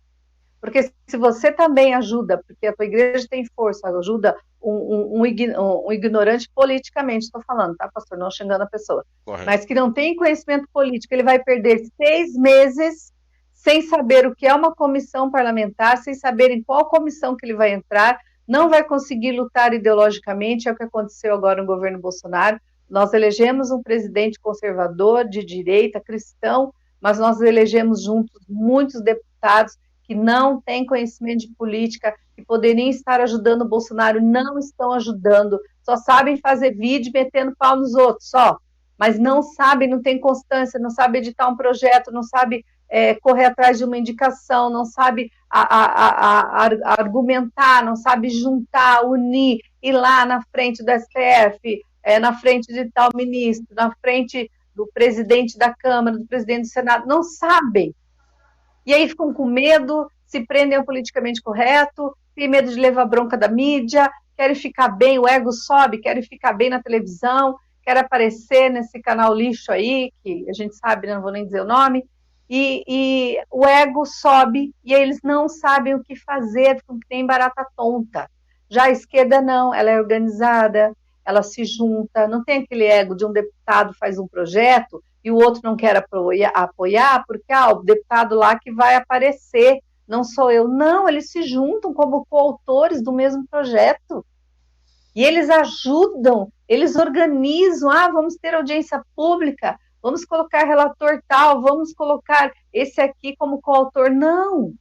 Porque se você também ajuda, porque a tua igreja tem força, ajuda um ignorante politicamente, estou falando, tá, pastor? Não xingando a pessoa. Correto. Mas que não tem conhecimento político, ele vai perder 6 meses sem saber o que é uma comissão parlamentar, sem saber em qual comissão que ele vai entrar, não vai conseguir lutar ideologicamente. É o que aconteceu agora no governo Bolsonaro. Nós elegemos um presidente conservador, de direita, cristão, mas nós elegemos juntos muitos deputados que não têm conhecimento de política, que poderiam estar ajudando o Bolsonaro, não estão ajudando, só sabem fazer vídeo metendo pau nos outros, só. Mas não sabem, não tem constância, não sabem editar um projeto, não sabem correr atrás de uma indicação, não sabem argumentar, não sabem juntar, unir, ir lá na frente do STF, na frente de tal ministro, na frente do presidente da Câmara, do presidente do Senado, não sabem. E aí ficam com medo, se prendem ao politicamente correto, têm medo de levar bronca da mídia, querem ficar bem, o ego sobe, querem ficar bem na televisão, querem aparecer nesse canal lixo aí, que a gente sabe, não vou nem dizer o nome, e o ego sobe, e eles não sabem o que fazer, ficam que nem barata tonta. Já a esquerda não, ela é organizada, ela se junta, não tem aquele ego de um deputado faz um projeto e o outro não quer apoiar porque o deputado lá que vai aparecer, não sou eu. Não, eles se juntam como coautores do mesmo projeto. E eles ajudam, eles organizam, vamos ter audiência pública, vamos colocar relator tal, vamos colocar esse aqui como coautor. Não!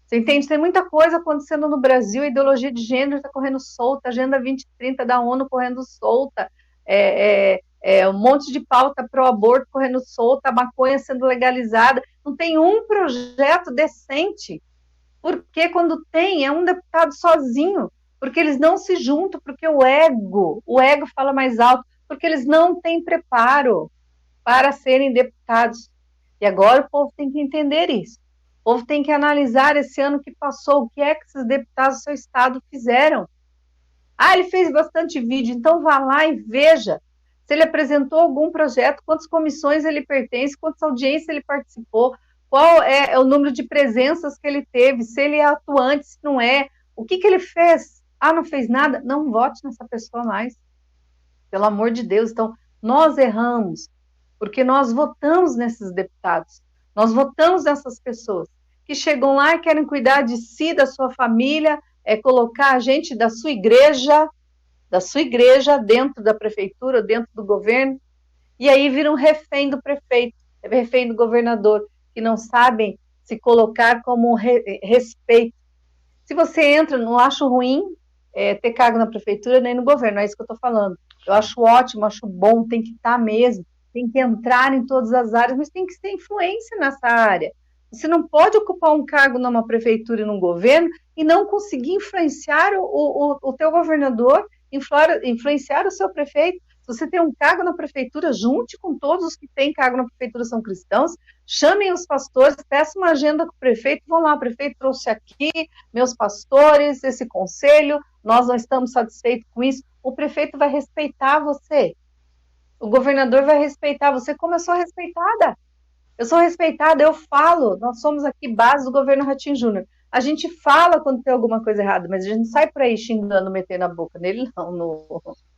Você entende? Tem muita coisa acontecendo no Brasil, a ideologia de gênero está correndo solta, a Agenda 2030 da ONU correndo solta, um monte de pauta pro aborto correndo solta, a maconha sendo legalizada, não tem um projeto decente. Porque quando tem, é um deputado sozinho, porque eles não se juntam, porque o ego fala mais alto, porque eles não têm preparo para serem deputados. E agora o povo tem que entender isso. O povo tem que analisar esse ano que passou, o que é que esses deputados do seu estado fizeram. Ah, ele fez bastante vídeo, então vá lá e veja se ele apresentou algum projeto, quantas comissões ele pertence, quantas audiências ele participou, qual é o número de presenças que ele teve, se ele é atuante, se não é, o que ele fez. Ah, não fez nada? Não vote nessa pessoa mais. Pelo amor de Deus. Então, nós erramos, porque nós votamos nesses deputados, nós votamos nessas pessoas que chegam lá e querem cuidar de si, da sua família, colocar a gente da sua igreja dentro da prefeitura, dentro do governo, e aí viram refém do prefeito, refém do governador, que não sabem se colocar como respeito. Se você entra, não acho ruim ter cargo na prefeitura nem no governo, é isso que eu estou falando. Eu acho ótimo, acho bom, tem que estar mesmo, tem que entrar em todas as áreas, mas tem que ter influência nessa área. Você não pode ocupar um cargo numa prefeitura e num governo e não conseguir influenciar o teu governador, influenciar o seu prefeito. Se você tem um cargo na prefeitura, junte com todos os que têm cargo na prefeitura, são cristãos, chamem os pastores, peçam uma agenda com o prefeito, vão lá, o prefeito trouxe aqui meus pastores, esse conselho, nós não estamos satisfeitos com isso. O prefeito vai respeitar você, o governador vai respeitar você, como eu sou respeitada. Eu sou respeitada, eu falo, nós somos aqui base do governo Ratinho Júnior. A gente fala quando tem alguma coisa errada, mas a gente não sai por aí xingando, metendo a boca nele, não.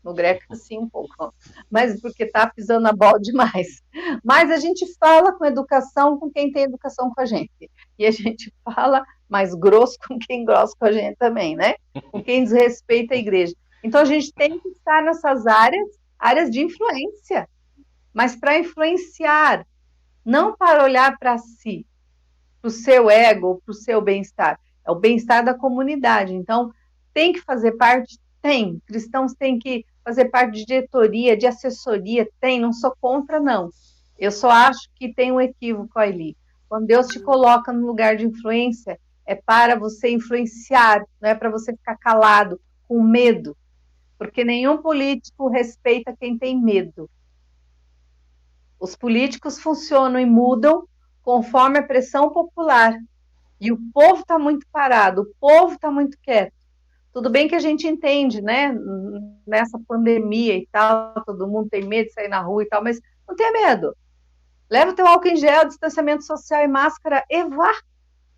No Greca, sim, um pouco. Mas porque tá pisando na bola demais. Mas a gente fala com educação com quem tem educação com a gente. E a gente fala mais grosso com quem grosso com a gente também, né? Com quem desrespeita a igreja. Então a gente tem que estar nessas áreas de influência. Mas para influenciar, não para olhar para si, para o seu ego, para o seu bem-estar. É o bem-estar da comunidade. Então, tem que fazer parte? Tem. Cristãos têm que fazer parte de diretoria, de assessoria? Tem. Não sou contra, não. Eu só acho que tem um equívoco ali. Quando Deus te coloca no lugar de influência, é para você influenciar, não é para você ficar calado, com medo. Porque nenhum político respeita quem tem medo. Os políticos funcionam e mudam conforme a pressão popular. E o povo está muito parado, o povo está muito quieto. Tudo bem que a gente entende, né? Nessa pandemia e tal, todo mundo tem medo de sair na rua e tal, mas não tenha medo. Leva o teu álcool em gel, distanciamento social e máscara e vá,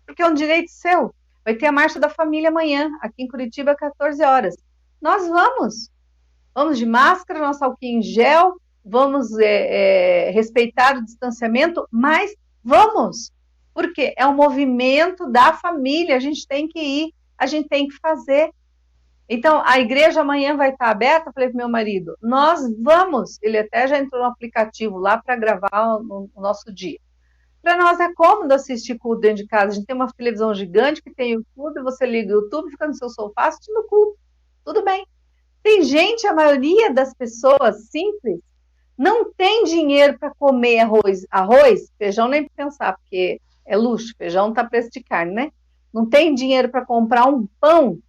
porque é um direito seu. Vai ter a Marcha da Família amanhã, aqui em Curitiba, às 14 horas. Nós vamos. Vamos de máscara, nosso álcool em gel, vamos respeitar o distanciamento, mas vamos, porque é um movimento da família, a gente tem que ir, a gente tem que fazer. Então, a igreja amanhã vai estar aberta, eu falei para meu marido, nós vamos, ele até já entrou no aplicativo lá para gravar o nosso dia. Para nós é cômodo assistir culto dentro de casa, a gente tem uma televisão gigante que tem YouTube, você liga o YouTube, fica no seu sofá assistindo culto, tudo bem. Tem gente, a maioria das pessoas simples, não tem dinheiro para comer arroz, feijão nem pensar, porque é luxo, feijão está preço de carne, né? Não tem dinheiro para comprar um pão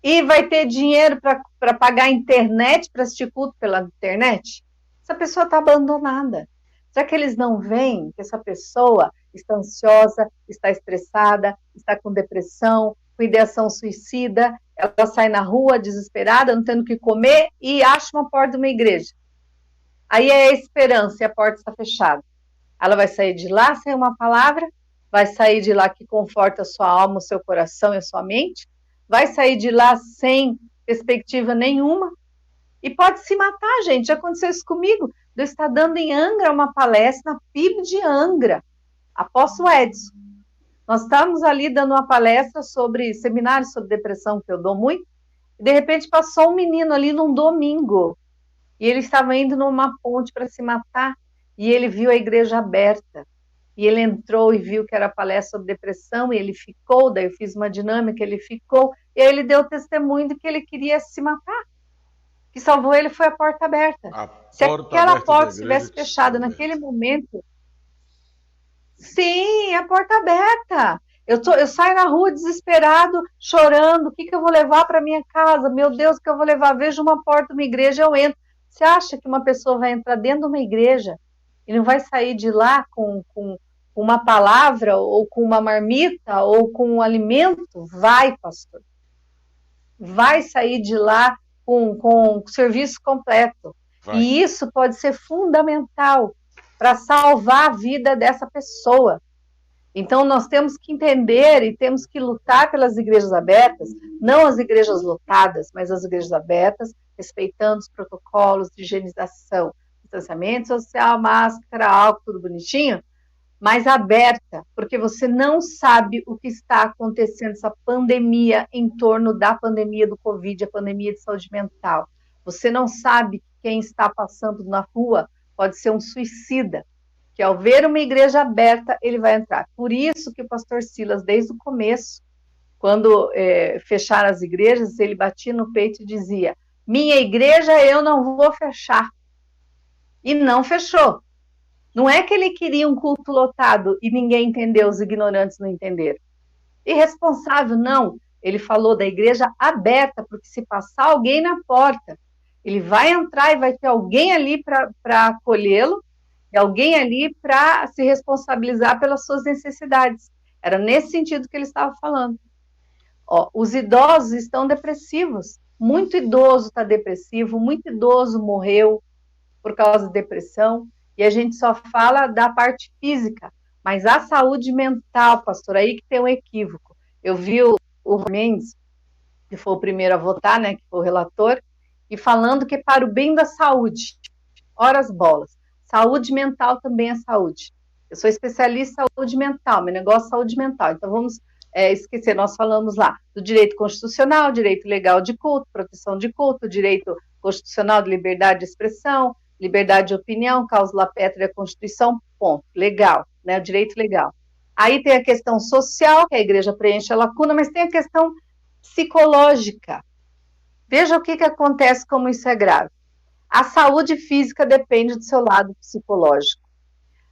e vai ter dinheiro para pagar a internet, para assistir culto pela internet? Essa pessoa está abandonada. Será que eles não veem que essa pessoa está ansiosa, está estressada, está com depressão, com ideação suicida, ela sai na rua desesperada, não tendo o que comer e acha uma porta de uma igreja. Aí é a esperança e a porta está fechada. Ela vai sair de lá sem uma palavra, vai sair de lá que conforta a sua alma, o seu coração e a sua mente, vai sair de lá sem perspectiva nenhuma e pode se matar, gente. Já aconteceu isso comigo. Eu estar dando em Angra uma palestra na PIB de Angra, Apóstolo Edson. Nós estávamos ali dando uma palestra sobre seminários sobre depressão, que eu dou muito, e de repente passou um menino ali num domingo, e ele estava indo numa ponte para se matar, e ele viu a igreja aberta, e ele entrou e viu que era palestra sobre depressão, e ele ficou, daí eu fiz uma dinâmica, ele ficou, e aí ele deu testemunho de que ele queria se matar. O que salvou ele foi a porta aberta. Se aquela porta estivesse fechada naquele momento, sim, a porta aberta. Eu saio na rua desesperado, chorando, o que eu vou levar para minha casa? Meu Deus, o que eu vou levar? Vejo uma porta de uma igreja, eu entro. Você acha que uma pessoa vai entrar dentro de uma igreja e não vai sair de lá com uma palavra, ou com uma marmita, ou com um alimento? Vai, pastor. Vai sair de lá com serviço completo. Vai. E isso pode ser fundamental para salvar a vida dessa pessoa. Então, nós temos que entender e temos que lutar pelas igrejas abertas, não as igrejas lotadas, mas as igrejas abertas, respeitando os protocolos de higienização, distanciamento social, máscara, álcool, tudo bonitinho, mas aberta, porque você não sabe o que está acontecendo, essa pandemia em torno da pandemia do Covid, a pandemia de saúde mental. Você não sabe que quem está passando na rua pode ser um suicida, que ao ver uma igreja aberta, ele vai entrar. Por isso que o pastor Silas, desde o começo, quando fecharam as igrejas, ele batia no peito e dizia: minha igreja eu não vou fechar. E não fechou. Não é que ele queria um culto lotado e ninguém entendeu, os ignorantes não entenderam. Irresponsável, não. Ele falou da igreja aberta, porque se passar alguém na porta, ele vai entrar e vai ter alguém ali para acolhê-lo, e alguém ali para se responsabilizar pelas suas necessidades. Era nesse sentido que ele estava falando. Ó, os idosos estão depressivos. Muito idoso está depressivo, muito idoso morreu por causa de depressão, e a gente só fala da parte física, mas a saúde mental, pastor, aí que tem um equívoco. Eu vi o Mendes, que foi o primeiro a votar, né, que foi o relator, e falando que para o bem da saúde, horas bolas, saúde mental também é saúde. Eu sou especialista em saúde mental, meu negócio é saúde mental, então vamos esquecer, nós falamos lá do direito constitucional, direito legal de culto, proteção de culto, direito constitucional de liberdade de expressão, liberdade de opinião, cláusula pétrea da Constituição, ponto, legal, né, o direito legal. Aí tem a questão social, que a igreja preenche a lacuna, mas tem a questão psicológica. Veja o que acontece, como isso é grave. A saúde física depende do seu lado psicológico.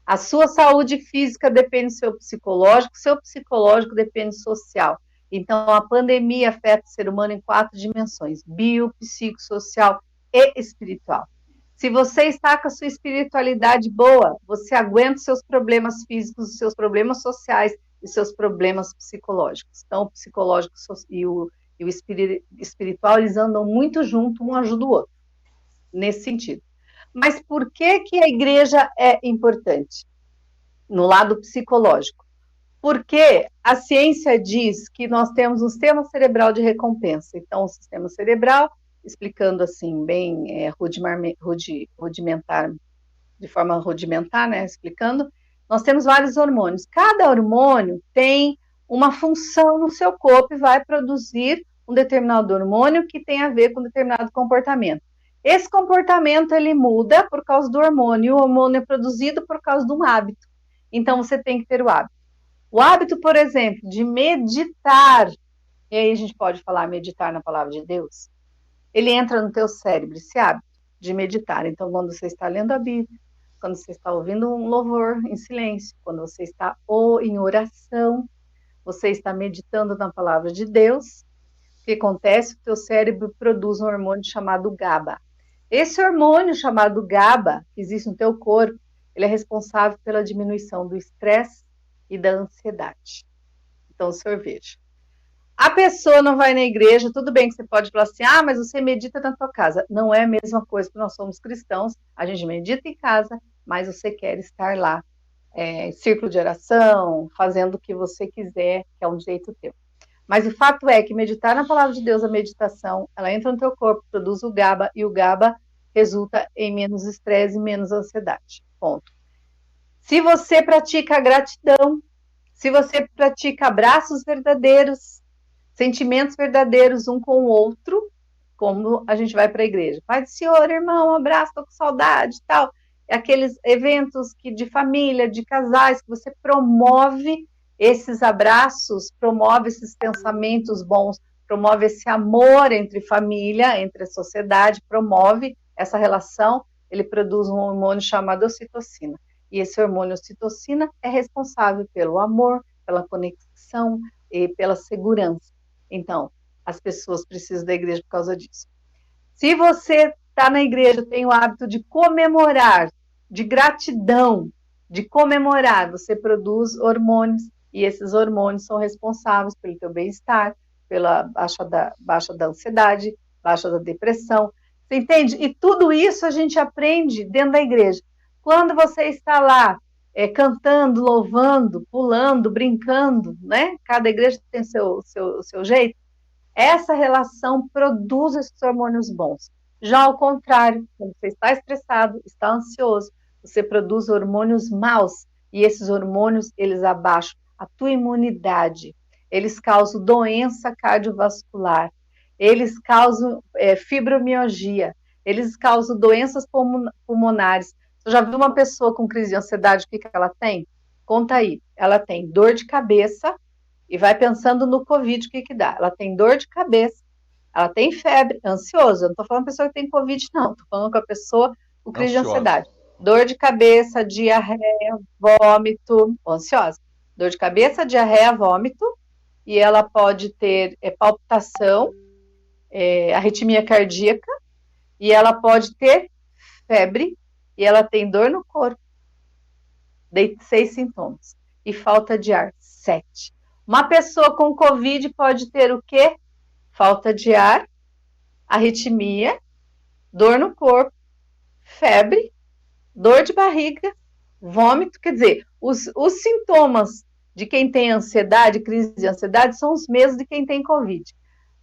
A sua saúde física depende do seu psicológico depende do social. Então, a pandemia afeta o ser humano em 4 dimensões: bio, psicossocial e espiritual. Se você está com a sua espiritualidade boa, você aguenta os seus problemas físicos, os seus problemas sociais e os seus problemas psicológicos. Então, o psicológico e o espiritual, eles andam muito junto, um ajuda o outro, nesse sentido. Mas por que a igreja é importante? No lado psicológico. Porque a ciência diz que nós temos um sistema cerebral de recompensa. Então, o sistema cerebral, explicando assim, bem rudimentar, de forma rudimentar, né, explicando, nós temos vários hormônios. Cada hormônio tem uma função no seu corpo e vai produzir um determinado hormônio que tem a ver com um determinado comportamento. Esse comportamento, ele muda por causa do hormônio, o hormônio é produzido por causa de um hábito. Então, você tem que ter o hábito. O hábito, por exemplo, de meditar, e aí a gente pode falar meditar na palavra de Deus, ele entra no teu cérebro, esse hábito de meditar. Então, quando você está lendo a Bíblia, quando você está ouvindo um louvor em silêncio, quando você está em oração, você está meditando na palavra de Deus, o que acontece? O teu cérebro produz um hormônio chamado GABA. Esse hormônio chamado GABA, que existe no teu corpo, ele é responsável pela diminuição do estresse e da ansiedade. Então, o senhor veja. A pessoa não vai na igreja, tudo bem que você pode falar assim, mas você medita na tua casa. Não é a mesma coisa, porque nós somos cristãos, a gente medita em casa, mas você quer estar lá, círculo de oração, fazendo o que você quiser, que é um direito teu. Mas o fato é que meditar na palavra de Deus, a meditação, ela entra no teu corpo, produz o GABA, e o GABA resulta em menos estresse e menos ansiedade. Ponto. Se você pratica gratidão, se você pratica abraços verdadeiros, sentimentos verdadeiros um com o outro, como a gente vai para a igreja. Pai do Senhor, irmão, um abraço, estou com saudade e tal. Aqueles eventos de família, de casais, que você promove esses abraços, promove esses pensamentos bons, promove esse amor entre família, entre a sociedade, promove essa relação, ele produz um hormônio chamado ocitocina. E esse hormônio ocitocina é responsável pelo amor, pela conexão conexão e pela segurança. Então, as pessoas precisam da igreja por causa disso. Se você está na igreja, tem o hábito de comemorar, de gratidão, de comemorar, você produz hormônios, e esses hormônios são responsáveis pelo teu bem-estar, pela baixa da ansiedade, baixa da depressão. Você entende? E tudo isso a gente aprende dentro da igreja. Quando você está lá cantando, louvando, pulando, brincando, né? Cada igreja tem o seu jeito. Essa relação produz esses hormônios bons. Já ao contrário, quando você está estressado, está ansioso, você produz hormônios maus, e esses hormônios, eles abaixam a tua imunidade, eles causam doença cardiovascular, eles causam fibromialgia, eles causam doenças pulmonares. Você já viu uma pessoa com crise de ansiedade, o que ela tem? Conta aí. Ela tem dor de cabeça, e vai pensando no Covid, o que dá? Ela tem dor de cabeça, ela tem febre, ansiosa. Eu não estou falando com a pessoa que tem Covid, não. Estou falando com a pessoa com crise de ansiedade. Dor de cabeça, diarreia, vômito, ansiosa. Dor de cabeça, diarreia, vômito. E ela pode ter palpitação, arritmia cardíaca. E ela pode ter febre. E ela tem dor no corpo. Dei 6 sintomas. E falta de ar, 7. Uma pessoa com Covid pode ter o quê? Falta de ar, arritmia, dor no corpo, febre, dor de barriga, vômito. Quer dizer, os sintomas de quem tem ansiedade, crise de ansiedade, são os mesmos de quem tem Covid.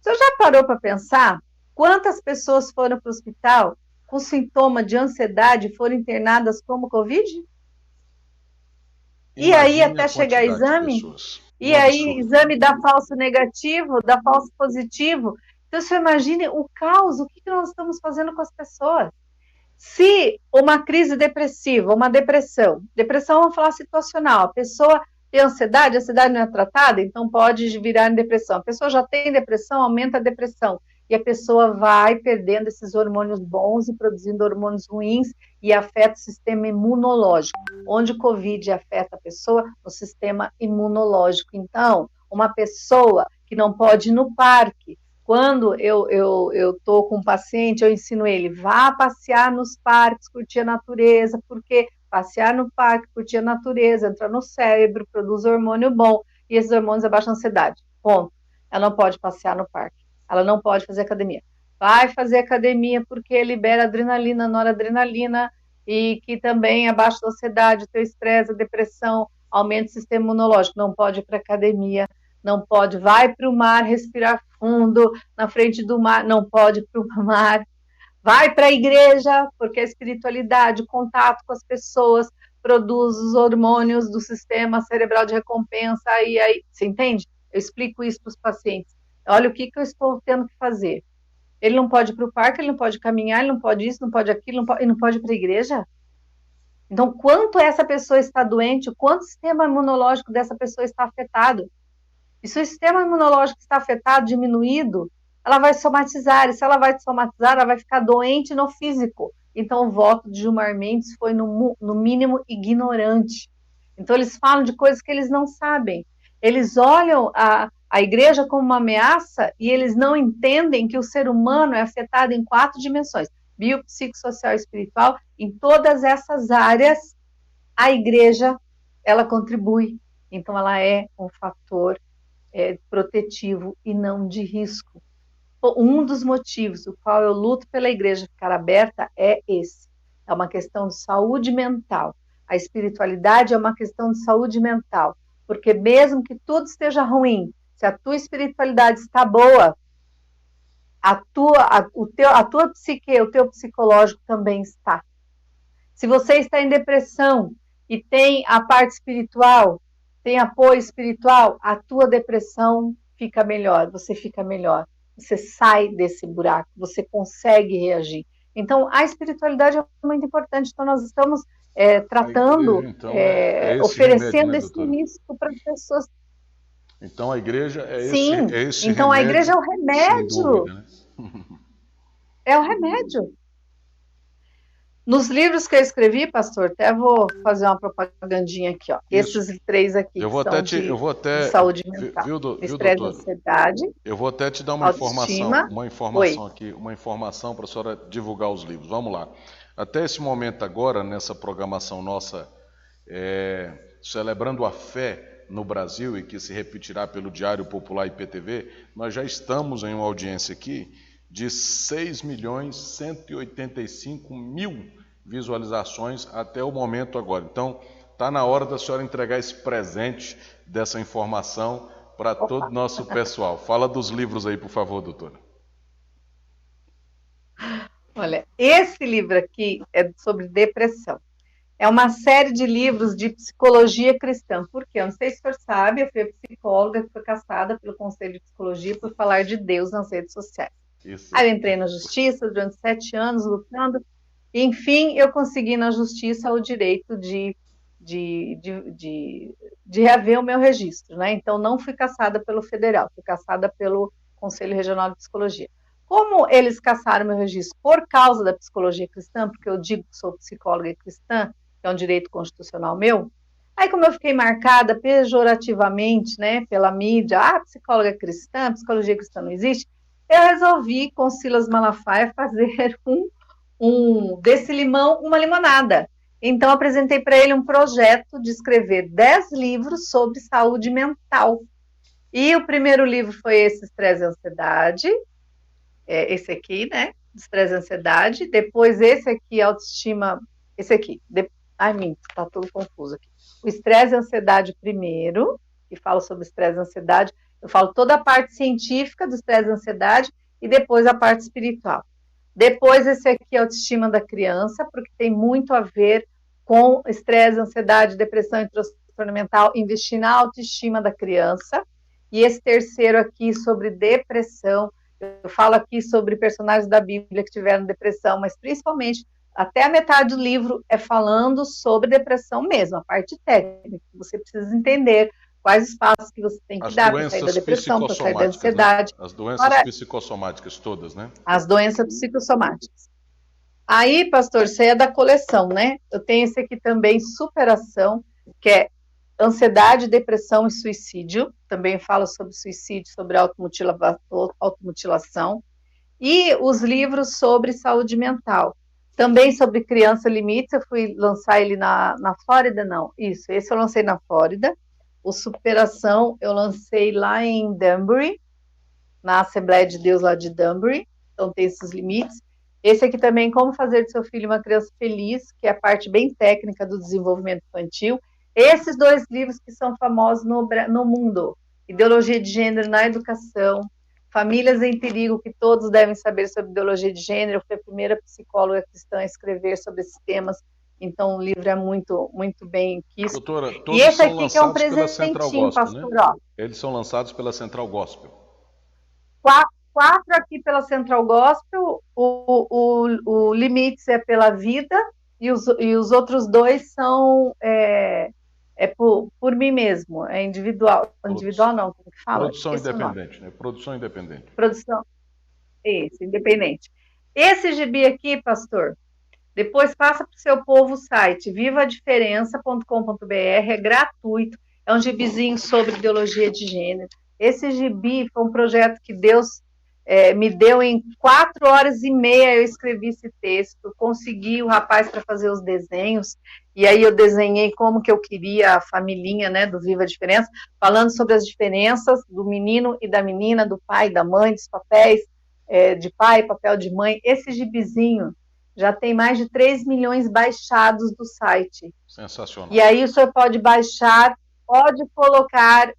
Você já parou para pensar quantas pessoas foram para o hospital com sintoma de ansiedade e foram internadas como Covid? E aí, até chegar exame... E aí, exame dá falso negativo, dá falso positivo. Então, você imagine o caos, o que nós estamos fazendo com as pessoas. Se uma crise depressiva, uma depressão, vamos falar situacional, a pessoa tem ansiedade, a ansiedade não é tratada, então pode virar em depressão. A pessoa já tem depressão, aumenta a depressão. E a pessoa vai perdendo esses hormônios bons e produzindo hormônios ruins e afeta o sistema imunológico. Onde o Covid afeta a pessoa? No sistema imunológico. Então, uma pessoa que não pode ir no parque, quando eu estou com um paciente, eu ensino ele, vá passear nos parques, curtir a natureza, porque passear no parque, curtir a natureza, entra no cérebro, produz hormônio bom, e esses hormônios abaixam a ansiedade. Ponto. Ela não pode passear no parque. Ela não pode fazer academia. Vai fazer academia porque libera adrenalina, noradrenalina, e que também abaixa a ansiedade, o teu estresse, a depressão, aumenta o sistema imunológico. Não pode ir para academia, não pode. Vai para o mar, respirar fundo, na frente do mar, não pode ir para o mar. Vai para a igreja, porque a espiritualidade, o contato com as pessoas, produz os hormônios do sistema cerebral de recompensa, e aí, você entende? Eu explico isso para os pacientes. Olha o que eu estou tendo que fazer. Ele não pode ir para o parque, ele não pode caminhar, ele não pode isso, não pode aquilo, ele não pode ir para a igreja. Então, quanto essa pessoa está doente, o quanto o sistema imunológico dessa pessoa está afetado. E se o sistema imunológico está afetado, diminuído, ela vai somatizar. E se ela vai somatizar, ela vai ficar doente no físico. Então, o voto de Gilmar Mendes foi, no mínimo, ignorante. Então, eles falam de coisas que eles não sabem. Eles olham a igreja como uma ameaça e eles não entendem que o ser humano é afetado em 4 dimensões, bio, psicossocial e espiritual. Em todas essas áreas, a igreja, ela contribui. Então, ela é um fator protetivo e não de risco. Um dos motivos o qual eu luto pela igreja ficar aberta é esse. É uma questão de saúde mental. A espiritualidade é uma questão de saúde mental. Porque mesmo que tudo esteja ruim, se a tua espiritualidade está boa, a tua psique, o teu psicológico também está. Se você está em depressão e tem a parte espiritual, tem apoio espiritual, a tua depressão fica melhor, você fica melhor. Você sai desse buraco, você consegue reagir. Então, a espiritualidade é muito importante. Então, nós estamos tratando, igreja, então, oferecendo remédio, né, esse risco para as pessoas. Então, a igreja é Sim, esse então remédio, a igreja é o remédio. sem dúvida, né? É o remédio. Nos livros que eu escrevi, pastor, até vou fazer uma propagandinha aqui, ó. Isso. Esses 3 aqui Eu que vou são até te, eu vou de até, saúde mental. viu, Estresse, doutor? ansiedade, Eu vou até te dar autoestima. uma Oi. informação aqui, uma informação para a senhora divulgar os livros. Vamos lá. Até esse momento agora, nessa programação nossa, celebrando a fé no Brasil e que se repetirá pelo Diário Popular e IPTV, nós já estamos em uma audiência aqui de 6.185.000 visualizações até o momento agora. Então, está na hora da senhora entregar esse presente dessa informação para todo o nosso pessoal. Fala dos livros aí, por favor, doutora. Olha, esse livro aqui é sobre depressão. É uma série de livros de psicologia cristã. Por quê? Eu não sei se o senhor sabe, eu fui psicóloga que foi caçada pelo Conselho de Psicologia por falar de Deus nas redes sociais. Isso. Aí eu entrei na justiça durante 7 anos lutando. E, enfim, eu consegui na justiça o direito de reaver o meu registro, né? Então, não fui caçada pelo federal, fui caçada pelo Conselho Regional de Psicologia. Como eles caçaram meu registro por causa da psicologia cristã, porque eu digo que sou psicóloga cristã, que é um direito constitucional meu, aí como eu fiquei marcada pejorativamente, né, pela mídia, psicóloga cristã, psicologia cristã não existe, eu resolvi, com Silas Malafaia, fazer desse limão uma limonada. Então, apresentei para ele um projeto de escrever 10 livros sobre saúde mental. E o primeiro livro foi esse, Estresse e Ansiedade, esse aqui, né, Estresse e Ansiedade. Depois esse aqui, Autoestima, esse aqui. Tá tudo confuso aqui. O Estresse e Ansiedade primeiro, que fala sobre estresse e ansiedade. Eu falo toda a parte científica do estresse e ansiedade e depois a parte espiritual. Depois esse aqui, Autoestima da Criança, porque tem muito a ver com estresse, ansiedade, depressão e transtorno mental, investir na autoestima da criança. E esse terceiro aqui sobre depressão, eu falo aqui sobre personagens da Bíblia que tiveram depressão, mas principalmente até a metade do livro é falando sobre depressão mesmo, a parte técnica. Você precisa entender quais os passos que você tem que dar para sair da depressão, para sair da ansiedade. Né? As doenças psicossomáticas todas, né? As doenças psicossomáticas. Aí, pastor, isso é da coleção, né? Eu tenho esse aqui também, Superação, que é Ansiedade, Depressão e Suicídio. Também fala sobre suicídio, sobre automutilação. E os livros sobre saúde mental. Também sobre Criança Limites, eu fui lançar ele na Flórida, não. Isso, esse eu lancei na Flórida. O Superação eu lancei lá em Danbury, na Assembleia de Deus lá de Danbury. Então tem esses limites. Esse aqui também, Como Fazer de Seu Filho uma Criança Feliz, que é a parte bem técnica do desenvolvimento infantil. Esses 2 livros que são famosos no mundo. Ideologia de Gênero na Educação, Famílias em Perigo, que todos devem saber sobre ideologia de gênero. Eu fui a primeira psicóloga cristã a escrever sobre esses temas, então o livro é muito, muito bem quisto. Doutora, todos e esse são aqui que é um lançados pela Central presentinho, Gospel, pastor, né? ó. Eles são lançados pela Central Gospel. 4 aqui pela Central Gospel, o Limites é pela Vida, e os outros 2 são por mim mesmo, é individual. Individual não, como que fala? Produção independente, né? Produção independente. Produção, isso, independente. Esse gibi aqui, pastor, depois passa para o seu povo o site, vivadiferença.com.br, é gratuito, é um gibizinho sobre ideologia de gênero. Esse gibi foi um projeto que Deus me deu em 4 horas e meia, eu escrevi esse texto, consegui o rapaz para fazer os desenhos, e aí eu desenhei como que eu queria a familhinha, né, do Viva a Diferença, falando sobre as diferenças do menino e da menina, do pai e da mãe, dos papéis de pai, papel de mãe. Esse gibizinho já tem mais de 3 milhões baixados do site. Sensacional. E aí o senhor pode baixar, pode colocar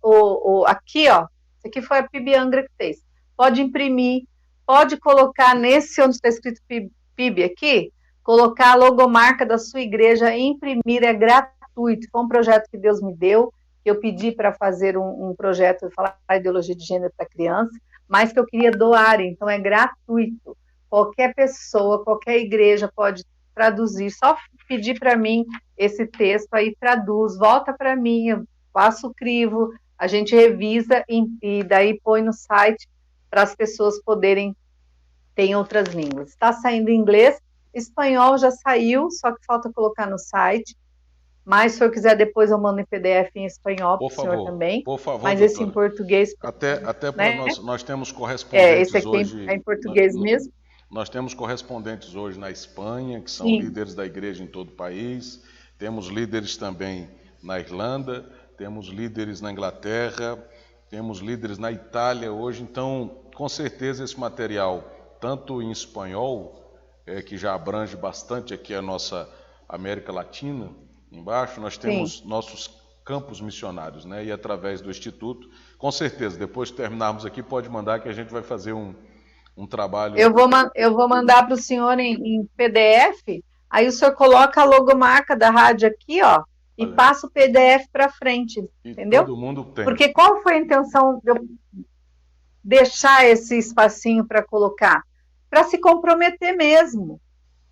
aqui, ó, isso aqui foi a PIB Angra que fez. Pode imprimir, pode colocar nesse onde está escrito PIB aqui, colocar a logomarca da sua igreja e imprimir, é gratuito. Foi um projeto que Deus me deu, que eu pedi para fazer um projeto, falar ideologia de gênero para criança, mas que eu queria doar, então é gratuito. Qualquer pessoa, qualquer igreja pode traduzir, só pedir para mim esse texto, aí traduz, volta para mim, eu faço o crivo, a gente revisa e daí põe no site para as pessoas poderem ter em outras línguas. Está saindo em inglês, Espanhol já saiu, só que falta colocar no site. Mas se o senhor quiser, depois eu mando em PDF em espanhol para o senhor também. Por favor, Mas esse em doutora. português, Até para né? nós temos Esse correspondentes aqui hoje. é em português mesmo. Nós temos correspondentes hoje na Espanha, que são Sim. líderes da igreja em todo o país. Temos líderes também na Irlanda, temos líderes na Inglaterra, temos líderes na Itália hoje. Então, com certeza, esse material, tanto em espanhol, que já abrange bastante aqui a nossa América Latina, embaixo, nós temos nossos campos missionários, né? E através do Instituto, com certeza, depois que terminarmos aqui, pode mandar que a gente vai fazer um trabalho. Eu vou mandar para o senhor em PDF, aí o senhor coloca a logomarca da rádio aqui, ó, e passa o PDF para frente, entendeu? Todo mundo tem. Porque qual foi a intenção de eu deixar esse espacinho para colocar? Para se comprometer mesmo.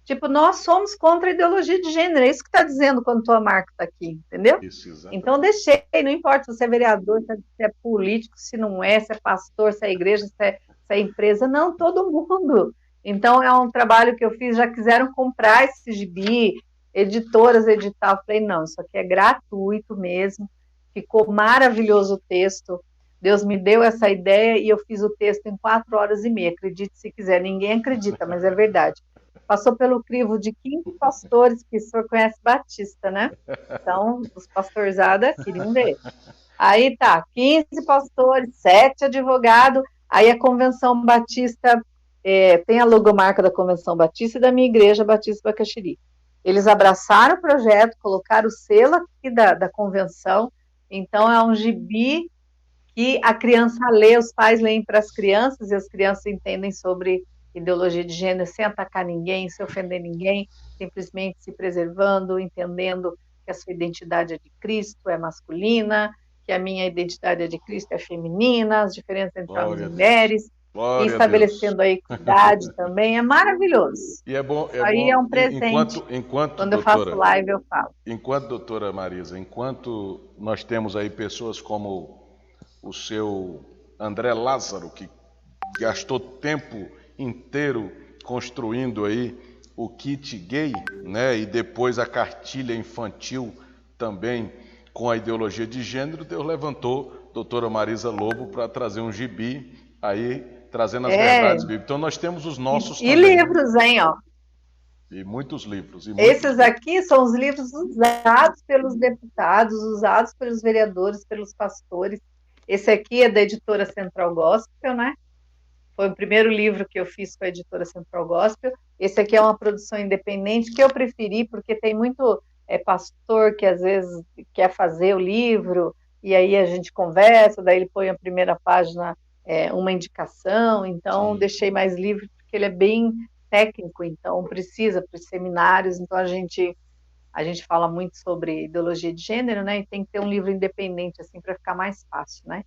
Tipo, nós somos contra a ideologia de gênero, é isso que está dizendo quando tua marca está aqui, entendeu? Isso, então deixei, não importa se você é vereador, se é político, se não é, se é pastor, se é igreja, se é empresa, não, todo mundo. Então é um trabalho que eu fiz, já quiseram comprar esse gibi, editoras editar, eu falei, não, isso aqui é gratuito mesmo, ficou maravilhoso o texto, Deus me deu essa ideia e eu fiz o texto em 4 horas e meia, acredite se quiser, ninguém acredita, mas é verdade. Passou pelo crivo de 15 pastores, que o senhor conhece Batista, né? Então, os pastorzada queriam ver. Aí tá, 15 pastores, 7 advogados, aí a Convenção Batista, tem a logomarca da Convenção Batista e da minha igreja, Batista Bacaxiri. Eles abraçaram o projeto, colocaram o selo aqui da convenção, então é um gibi que a criança lê, os pais leem para as crianças e as crianças entendem sobre ideologia de gênero sem atacar ninguém, sem ofender ninguém, simplesmente se preservando, entendendo que a sua identidade é de Cristo, é masculina, que a minha identidade é de Cristo, é feminina, as diferenças entre homens e mulheres, e estabelecendo a equidade também, é maravilhoso. E é bom, Aí é um presente. Quando eu faço live, eu falo. Enquanto, doutora Marisa, enquanto nós temos aí pessoas como o seu André Lázaro, que gastou tempo inteiro construindo aí o kit gay, né? E depois a cartilha infantil também com a ideologia de gênero, Deus levantou a doutora Marisa Lobo para trazer um gibi aí, trazendo as verdades bíblicas. Então nós temos os nossos também. E livros, hein, ó. E muitos livros. Esses aqui são os livros usados pelos deputados, usados pelos vereadores, pelos pastores. Esse aqui é da editora Central Gospel, né? Foi o primeiro livro que eu fiz com a editora Central Gospel. Esse aqui é uma produção independente que eu preferi, porque tem muito pastor que às vezes quer fazer o livro, e aí a gente conversa, daí ele põe a primeira página uma indicação, então Sim. Deixei mais livre, porque ele é bem técnico, então precisa para os seminários, então a gente fala muito sobre ideologia de gênero, né, e tem que ter um livro independente, assim, para ficar mais fácil, né?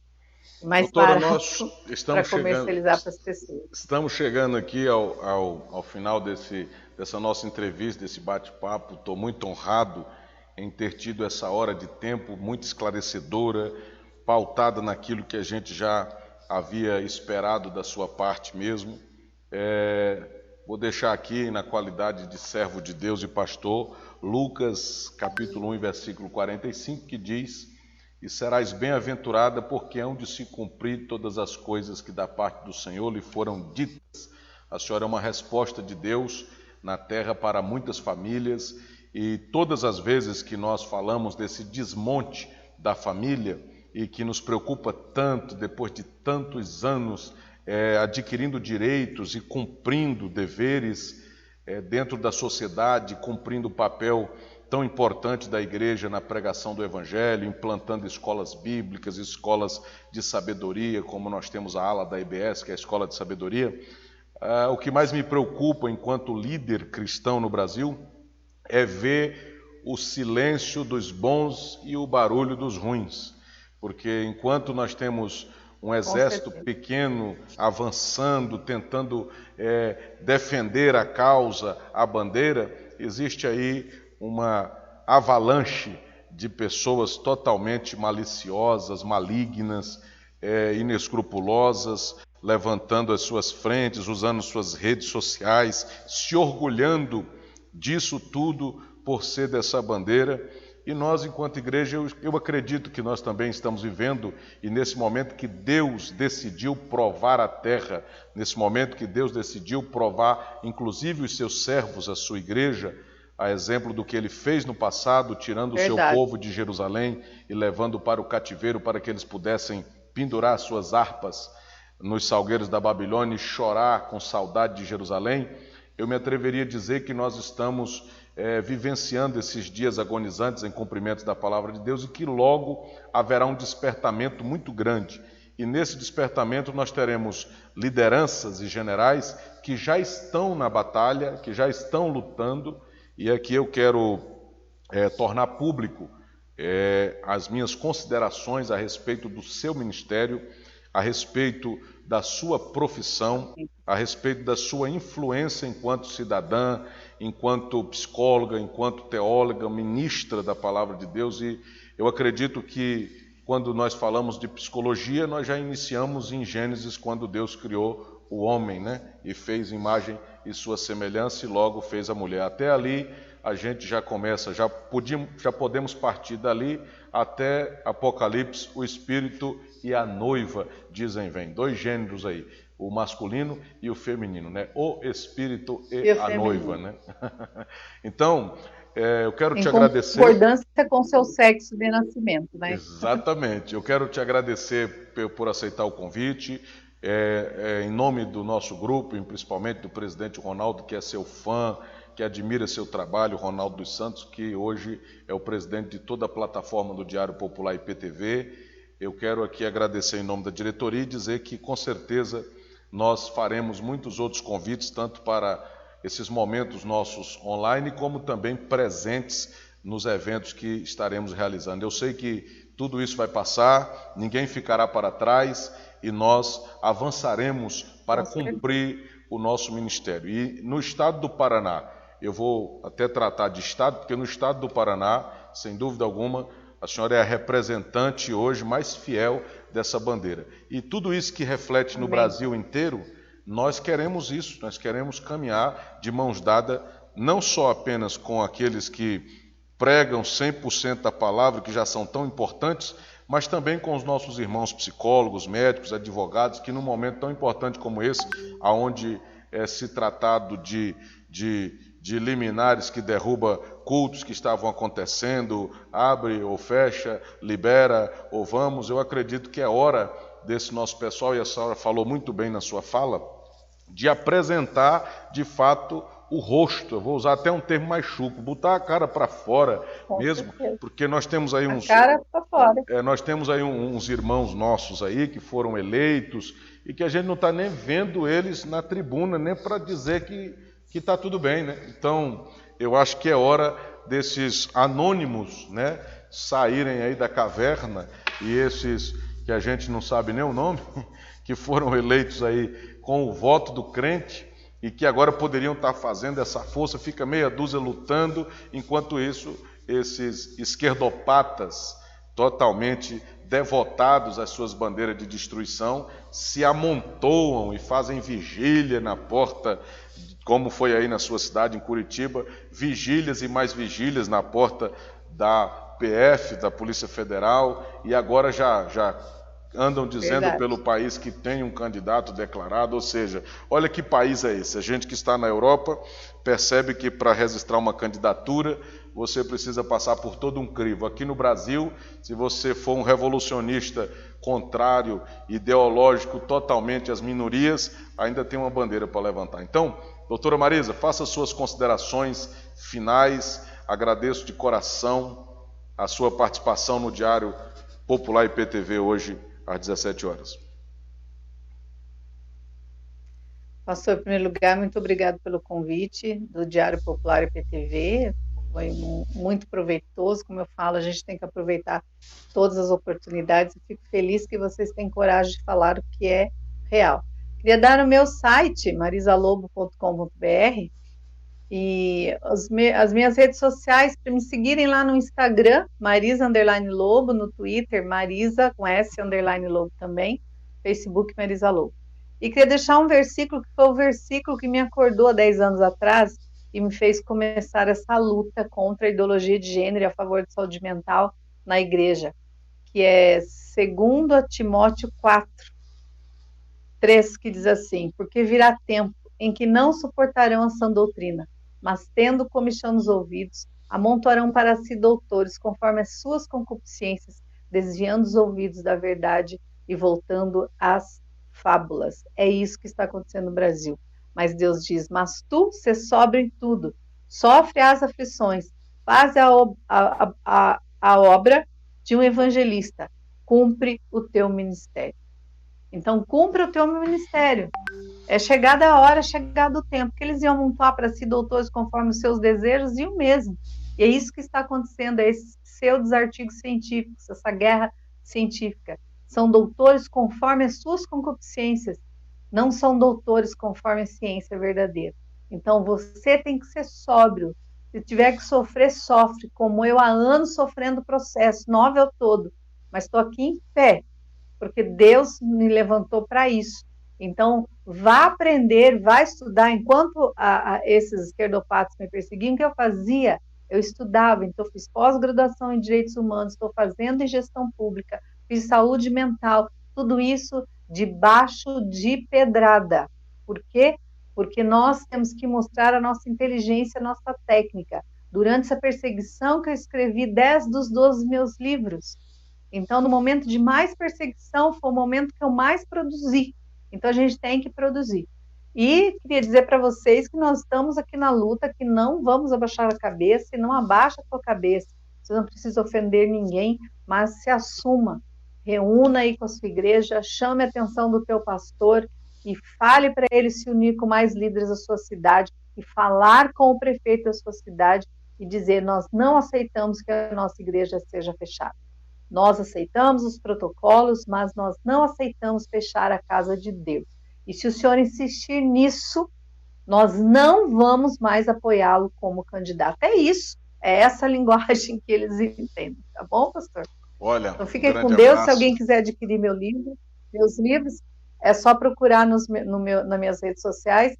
Mais Doutora, nós para comercializar para as pessoas. Estamos chegando aqui ao final dessa nossa entrevista, desse bate-papo. Estou muito honrado em ter tido essa hora de tempo muito esclarecedora, pautada naquilo que a gente já havia esperado da sua parte mesmo. Vou deixar aqui, na qualidade de servo de Deus e pastor, Lucas capítulo 1, versículo 45, que diz: e serás bem-aventurada, porque hão de se cumprir todas as coisas que da parte do Senhor lhe foram ditas. A senhora é uma resposta de Deus na terra para muitas famílias, e todas as vezes que nós falamos desse desmonte da família, e que nos preocupa tanto, depois de tantos anos, adquirindo direitos e cumprindo deveres dentro da sociedade, cumprindo o papel tão importante da igreja na pregação do evangelho, implantando escolas bíblicas, escolas de sabedoria, como nós temos a ala da IBS, que é a Escola de Sabedoria. O que mais me preocupa enquanto líder cristão no Brasil é ver o silêncio dos bons e o barulho dos ruins, porque enquanto nós temos um exército pequeno avançando, tentando defender a causa, a bandeira, existe aí uma avalanche de pessoas totalmente maliciosas, malignas, inescrupulosas, levantando as suas frentes, usando suas redes sociais, se orgulhando disso tudo por ser dessa bandeira. E nós, enquanto igreja, eu acredito que nós também estamos vivendo, e nesse momento que Deus decidiu provar a terra, nesse momento que Deus decidiu provar, inclusive os seus servos, a sua igreja, a exemplo do que ele fez no passado, tirando o seu povo de Jerusalém e levando para o cativeiro para que eles pudessem pendurar suas harpas nos salgueiros da Babilônia e chorar com saudade de Jerusalém. Eu me atreveria a dizer que nós estamos vivenciando esses dias agonizantes em cumprimento da palavra de Deus e que logo haverá um despertamento muito grande. E nesse despertamento nós teremos lideranças e generais que já estão na batalha, que já estão lutando, e aqui eu quero tornar público as minhas considerações a respeito do seu ministério, a respeito da sua profissão, a respeito da sua influência enquanto cidadã, enquanto psicóloga, enquanto teóloga, ministra da palavra de Deus. E eu acredito que quando nós falamos de psicologia, nós já iniciamos em Gênesis, quando Deus criou o homem, né? E fez imagem e sua semelhança e logo fez a mulher. Até ali a gente já começa, já podemos partir dali até Apocalipse, o Espírito e a noiva dizem vem. 2 gêneros aí, o masculino e o feminino, né? O Espírito e a noiva, né? Então, eu quero te agradecer. Em concordância com seu sexo de nascimento, né? Exatamente. Eu quero te agradecer por aceitar o convite. Em nome do nosso grupo, e principalmente do presidente Ronaldo, que é seu fã, que admira seu trabalho, Ronaldo dos Santos, que hoje é o presidente de toda a plataforma do Diário Popular IPTV. Eu quero aqui agradecer em nome da diretoria e dizer que, com certeza, nós faremos muitos outros convites, tanto para esses momentos nossos online, como também presentes nos eventos que estaremos realizando. Eu sei que tudo isso vai passar, ninguém ficará para trás e nós avançaremos para cumprir o nosso ministério. E no estado do Paraná, eu vou até tratar de estado, porque no estado do Paraná, sem dúvida alguma, a senhora é a representante hoje mais fiel dessa bandeira. E tudo isso que reflete no Brasil inteiro, nós queremos isso, nós queremos caminhar de mãos dadas, não só apenas com aqueles que pregam 100% a palavra, que já são tão importantes, mas também com os nossos irmãos psicólogos, médicos, advogados, que num momento tão importante como esse, onde se tratado de liminares que derruba cultos que estavam acontecendo, abre ou fecha, libera ou vamos, eu acredito que é hora desse nosso pessoal, e a senhora falou muito bem na sua fala, de apresentar de fato o rosto. Eu vou usar até um termo mais chuco, botar a cara para fora mesmo, porque nós temos aí nós temos aí uns irmãos nossos aí que foram eleitos e que a gente não está nem vendo eles na tribuna, nem para dizer que está tudo bem, né? Então, eu acho que é hora desses anônimos, né, saírem aí da caverna, e esses que a gente não sabe nem o nome, que foram eleitos aí com o voto do crente e que agora poderiam estar fazendo essa força, fica meia dúzia lutando, enquanto isso, esses esquerdopatas totalmente devotados às suas bandeiras de destruição se amontoam e fazem vigília na porta, como foi aí na sua cidade, em Curitiba, vigílias e mais vigílias na porta da PF, da Polícia Federal, e agora já andam dizendo pelo país que tem um candidato declarado. Ou seja, olha que país é esse. A gente que está na Europa percebe que para registrar uma candidatura você precisa passar por todo um crivo. Aqui no Brasil, se você for um revolucionista contrário, ideológico totalmente às minorias, ainda tem uma bandeira para levantar. Então, doutora Marisa, faça suas considerações finais. Agradeço de coração a sua participação no Diário Popular IPTV hoje às 17 horas. Pastor, em primeiro lugar, muito obrigado pelo convite do Diário Popular IPTV. Foi muito proveitoso, como eu falo, a gente tem que aproveitar todas as oportunidades. Eu fico feliz que vocês têm coragem de falar o que é real. Queria dar o meu site, marisalobo.com.br, e as minhas redes sociais, para me seguirem lá no Instagram, Marisa_Lobo, no Twitter, Marisa com S_Lobo também, Facebook Marisa Lobo. E queria deixar um versículo que foi o versículo que me acordou há 10 anos atrás e me fez começar essa luta contra a ideologia de gênero e a favor de saúde mental na igreja, que é 2 Timóteo 4:3, que diz assim: porque virá tempo em que não suportarão a sã doutrina, mas tendo comichão nos ouvidos, amontoarão para si doutores conforme as suas concupiscências, desviando os ouvidos da verdade e voltando às fábulas. É isso que está acontecendo no Brasil. Mas Deus diz: mas tu se sobra em tudo, sofre as aflições, faz a obra de um evangelista, cumpre o teu ministério. Então, cumpra o teu ministério. É chegada a hora, chegado o tempo, que eles iam amontoar para si doutores conforme os seus desejos e o mesmo. E é isso que está acontecendo, é esses pseudos artigos científicos, essa guerra científica. São doutores conforme as suas concupiscências, não são doutores conforme a ciência verdadeira. Então, você tem que ser sóbrio. Se tiver que sofrer, sofre, como eu há anos sofrendo o processo, 9 ao todo. Mas estou aqui em pé, porque Deus me levantou para isso. Então, vá aprender, vá estudar. Enquanto esses esquerdopatas me perseguiam, o que eu fazia? Eu estudava, então fiz pós-graduação em Direitos Humanos, estou fazendo em Gestão Pública, fiz Saúde Mental, tudo isso debaixo de pedrada. Por quê? Porque nós temos que mostrar a nossa inteligência, a nossa técnica. Durante essa perseguição que eu escrevi 10 dos 12 meus livros. Então, no momento de mais perseguição, foi o momento que eu mais produzi. Então, a gente tem que produzir. E queria dizer para vocês que nós estamos aqui na luta, que não vamos abaixar a cabeça, e não abaixa a sua cabeça. Você não precisa ofender ninguém, mas se assuma. Reúna aí com a sua igreja, chame a atenção do teu pastor e fale para ele se unir com mais líderes da sua cidade e falar com o prefeito da sua cidade e dizer: nós não aceitamos que a nossa igreja seja fechada. Nós aceitamos os protocolos, mas nós não aceitamos fechar a casa de Deus. E se o senhor insistir nisso, nós não vamos mais apoiá-lo como candidato. É isso, é essa linguagem que eles entendem, tá bom, pastor? Olha, então fiquem com Deus. Abraço. Se alguém quiser adquirir meus livros, é só procurar nas minhas redes sociais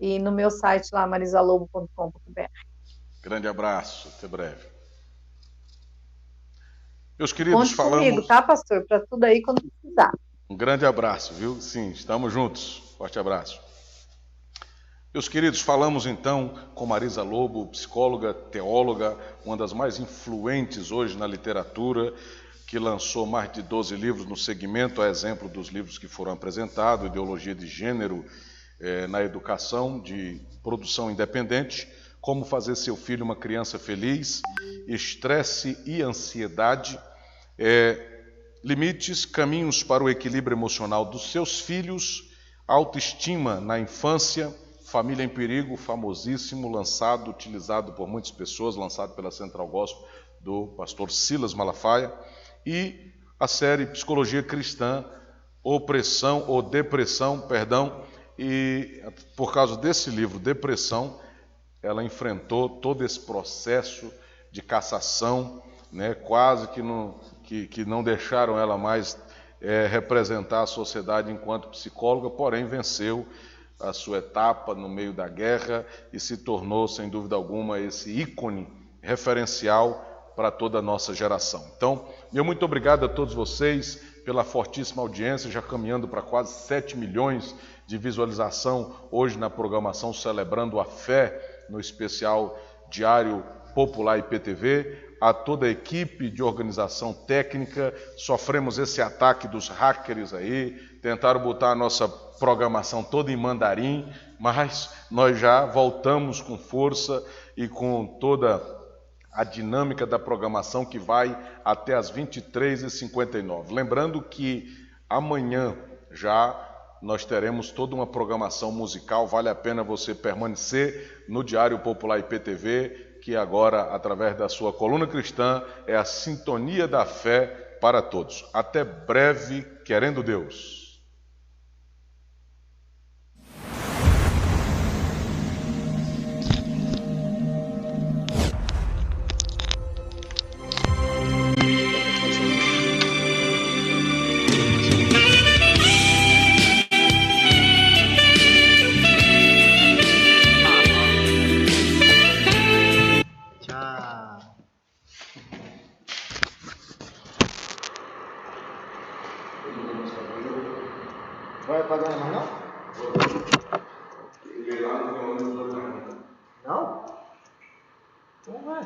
e no meu site lá, marisalobo.com.br. Grande abraço, até breve. Meus queridos, conte comigo, tá, pastor? Para tudo aí quando precisar. Um grande abraço, viu? Sim, estamos juntos. Forte abraço. Meus queridos, falamos então com Marisa Lobo, psicóloga, teóloga, uma das mais influentes hoje na literatura, que lançou mais de 12 livros no segmento, a exemplo dos livros que foram apresentados, Ideologia de Gênero na Educação, de produção independente, Como Fazer Seu Filho uma Criança Feliz, Estresse e Ansiedade, Limites, Caminhos para o Equilíbrio Emocional dos Seus Filhos, Autoestima na Infância, Família em Perigo, famosíssimo, lançado, utilizado por muitas pessoas, lançado pela Central Gospel do pastor Silas Malafaia, e a série Psicologia Cristã, Opressão ou Depressão, e por causa desse livro, Depressão, ela enfrentou todo esse processo de cassação, né, quase que não deixaram ela mais representar a sociedade enquanto psicóloga, porém venceu a sua etapa no meio da guerra e se tornou, sem dúvida alguma, esse ícone referencial para toda a nossa geração. Então, meu muito obrigado a todos vocês pela fortíssima audiência, já caminhando para quase 7 milhões de visualização hoje na programação Celebrando a Fé, no especial Diário Popular IPTV, a toda a equipe de organização técnica. Sofremos esse ataque dos hackers aí, tentaram botar a nossa programação toda em mandarim, mas nós já voltamos com força e com toda a dinâmica da programação que vai até as 23h59. Lembrando que amanhã já nós teremos toda uma programação musical, vale a pena você permanecer no Diário Popular IPTV, que agora, através da sua coluna cristã, é a sintonia da fé para todos. Até breve, querendo Deus. mais não? Cheguei lá, não tem ônibus hoje não. Não? Como vai?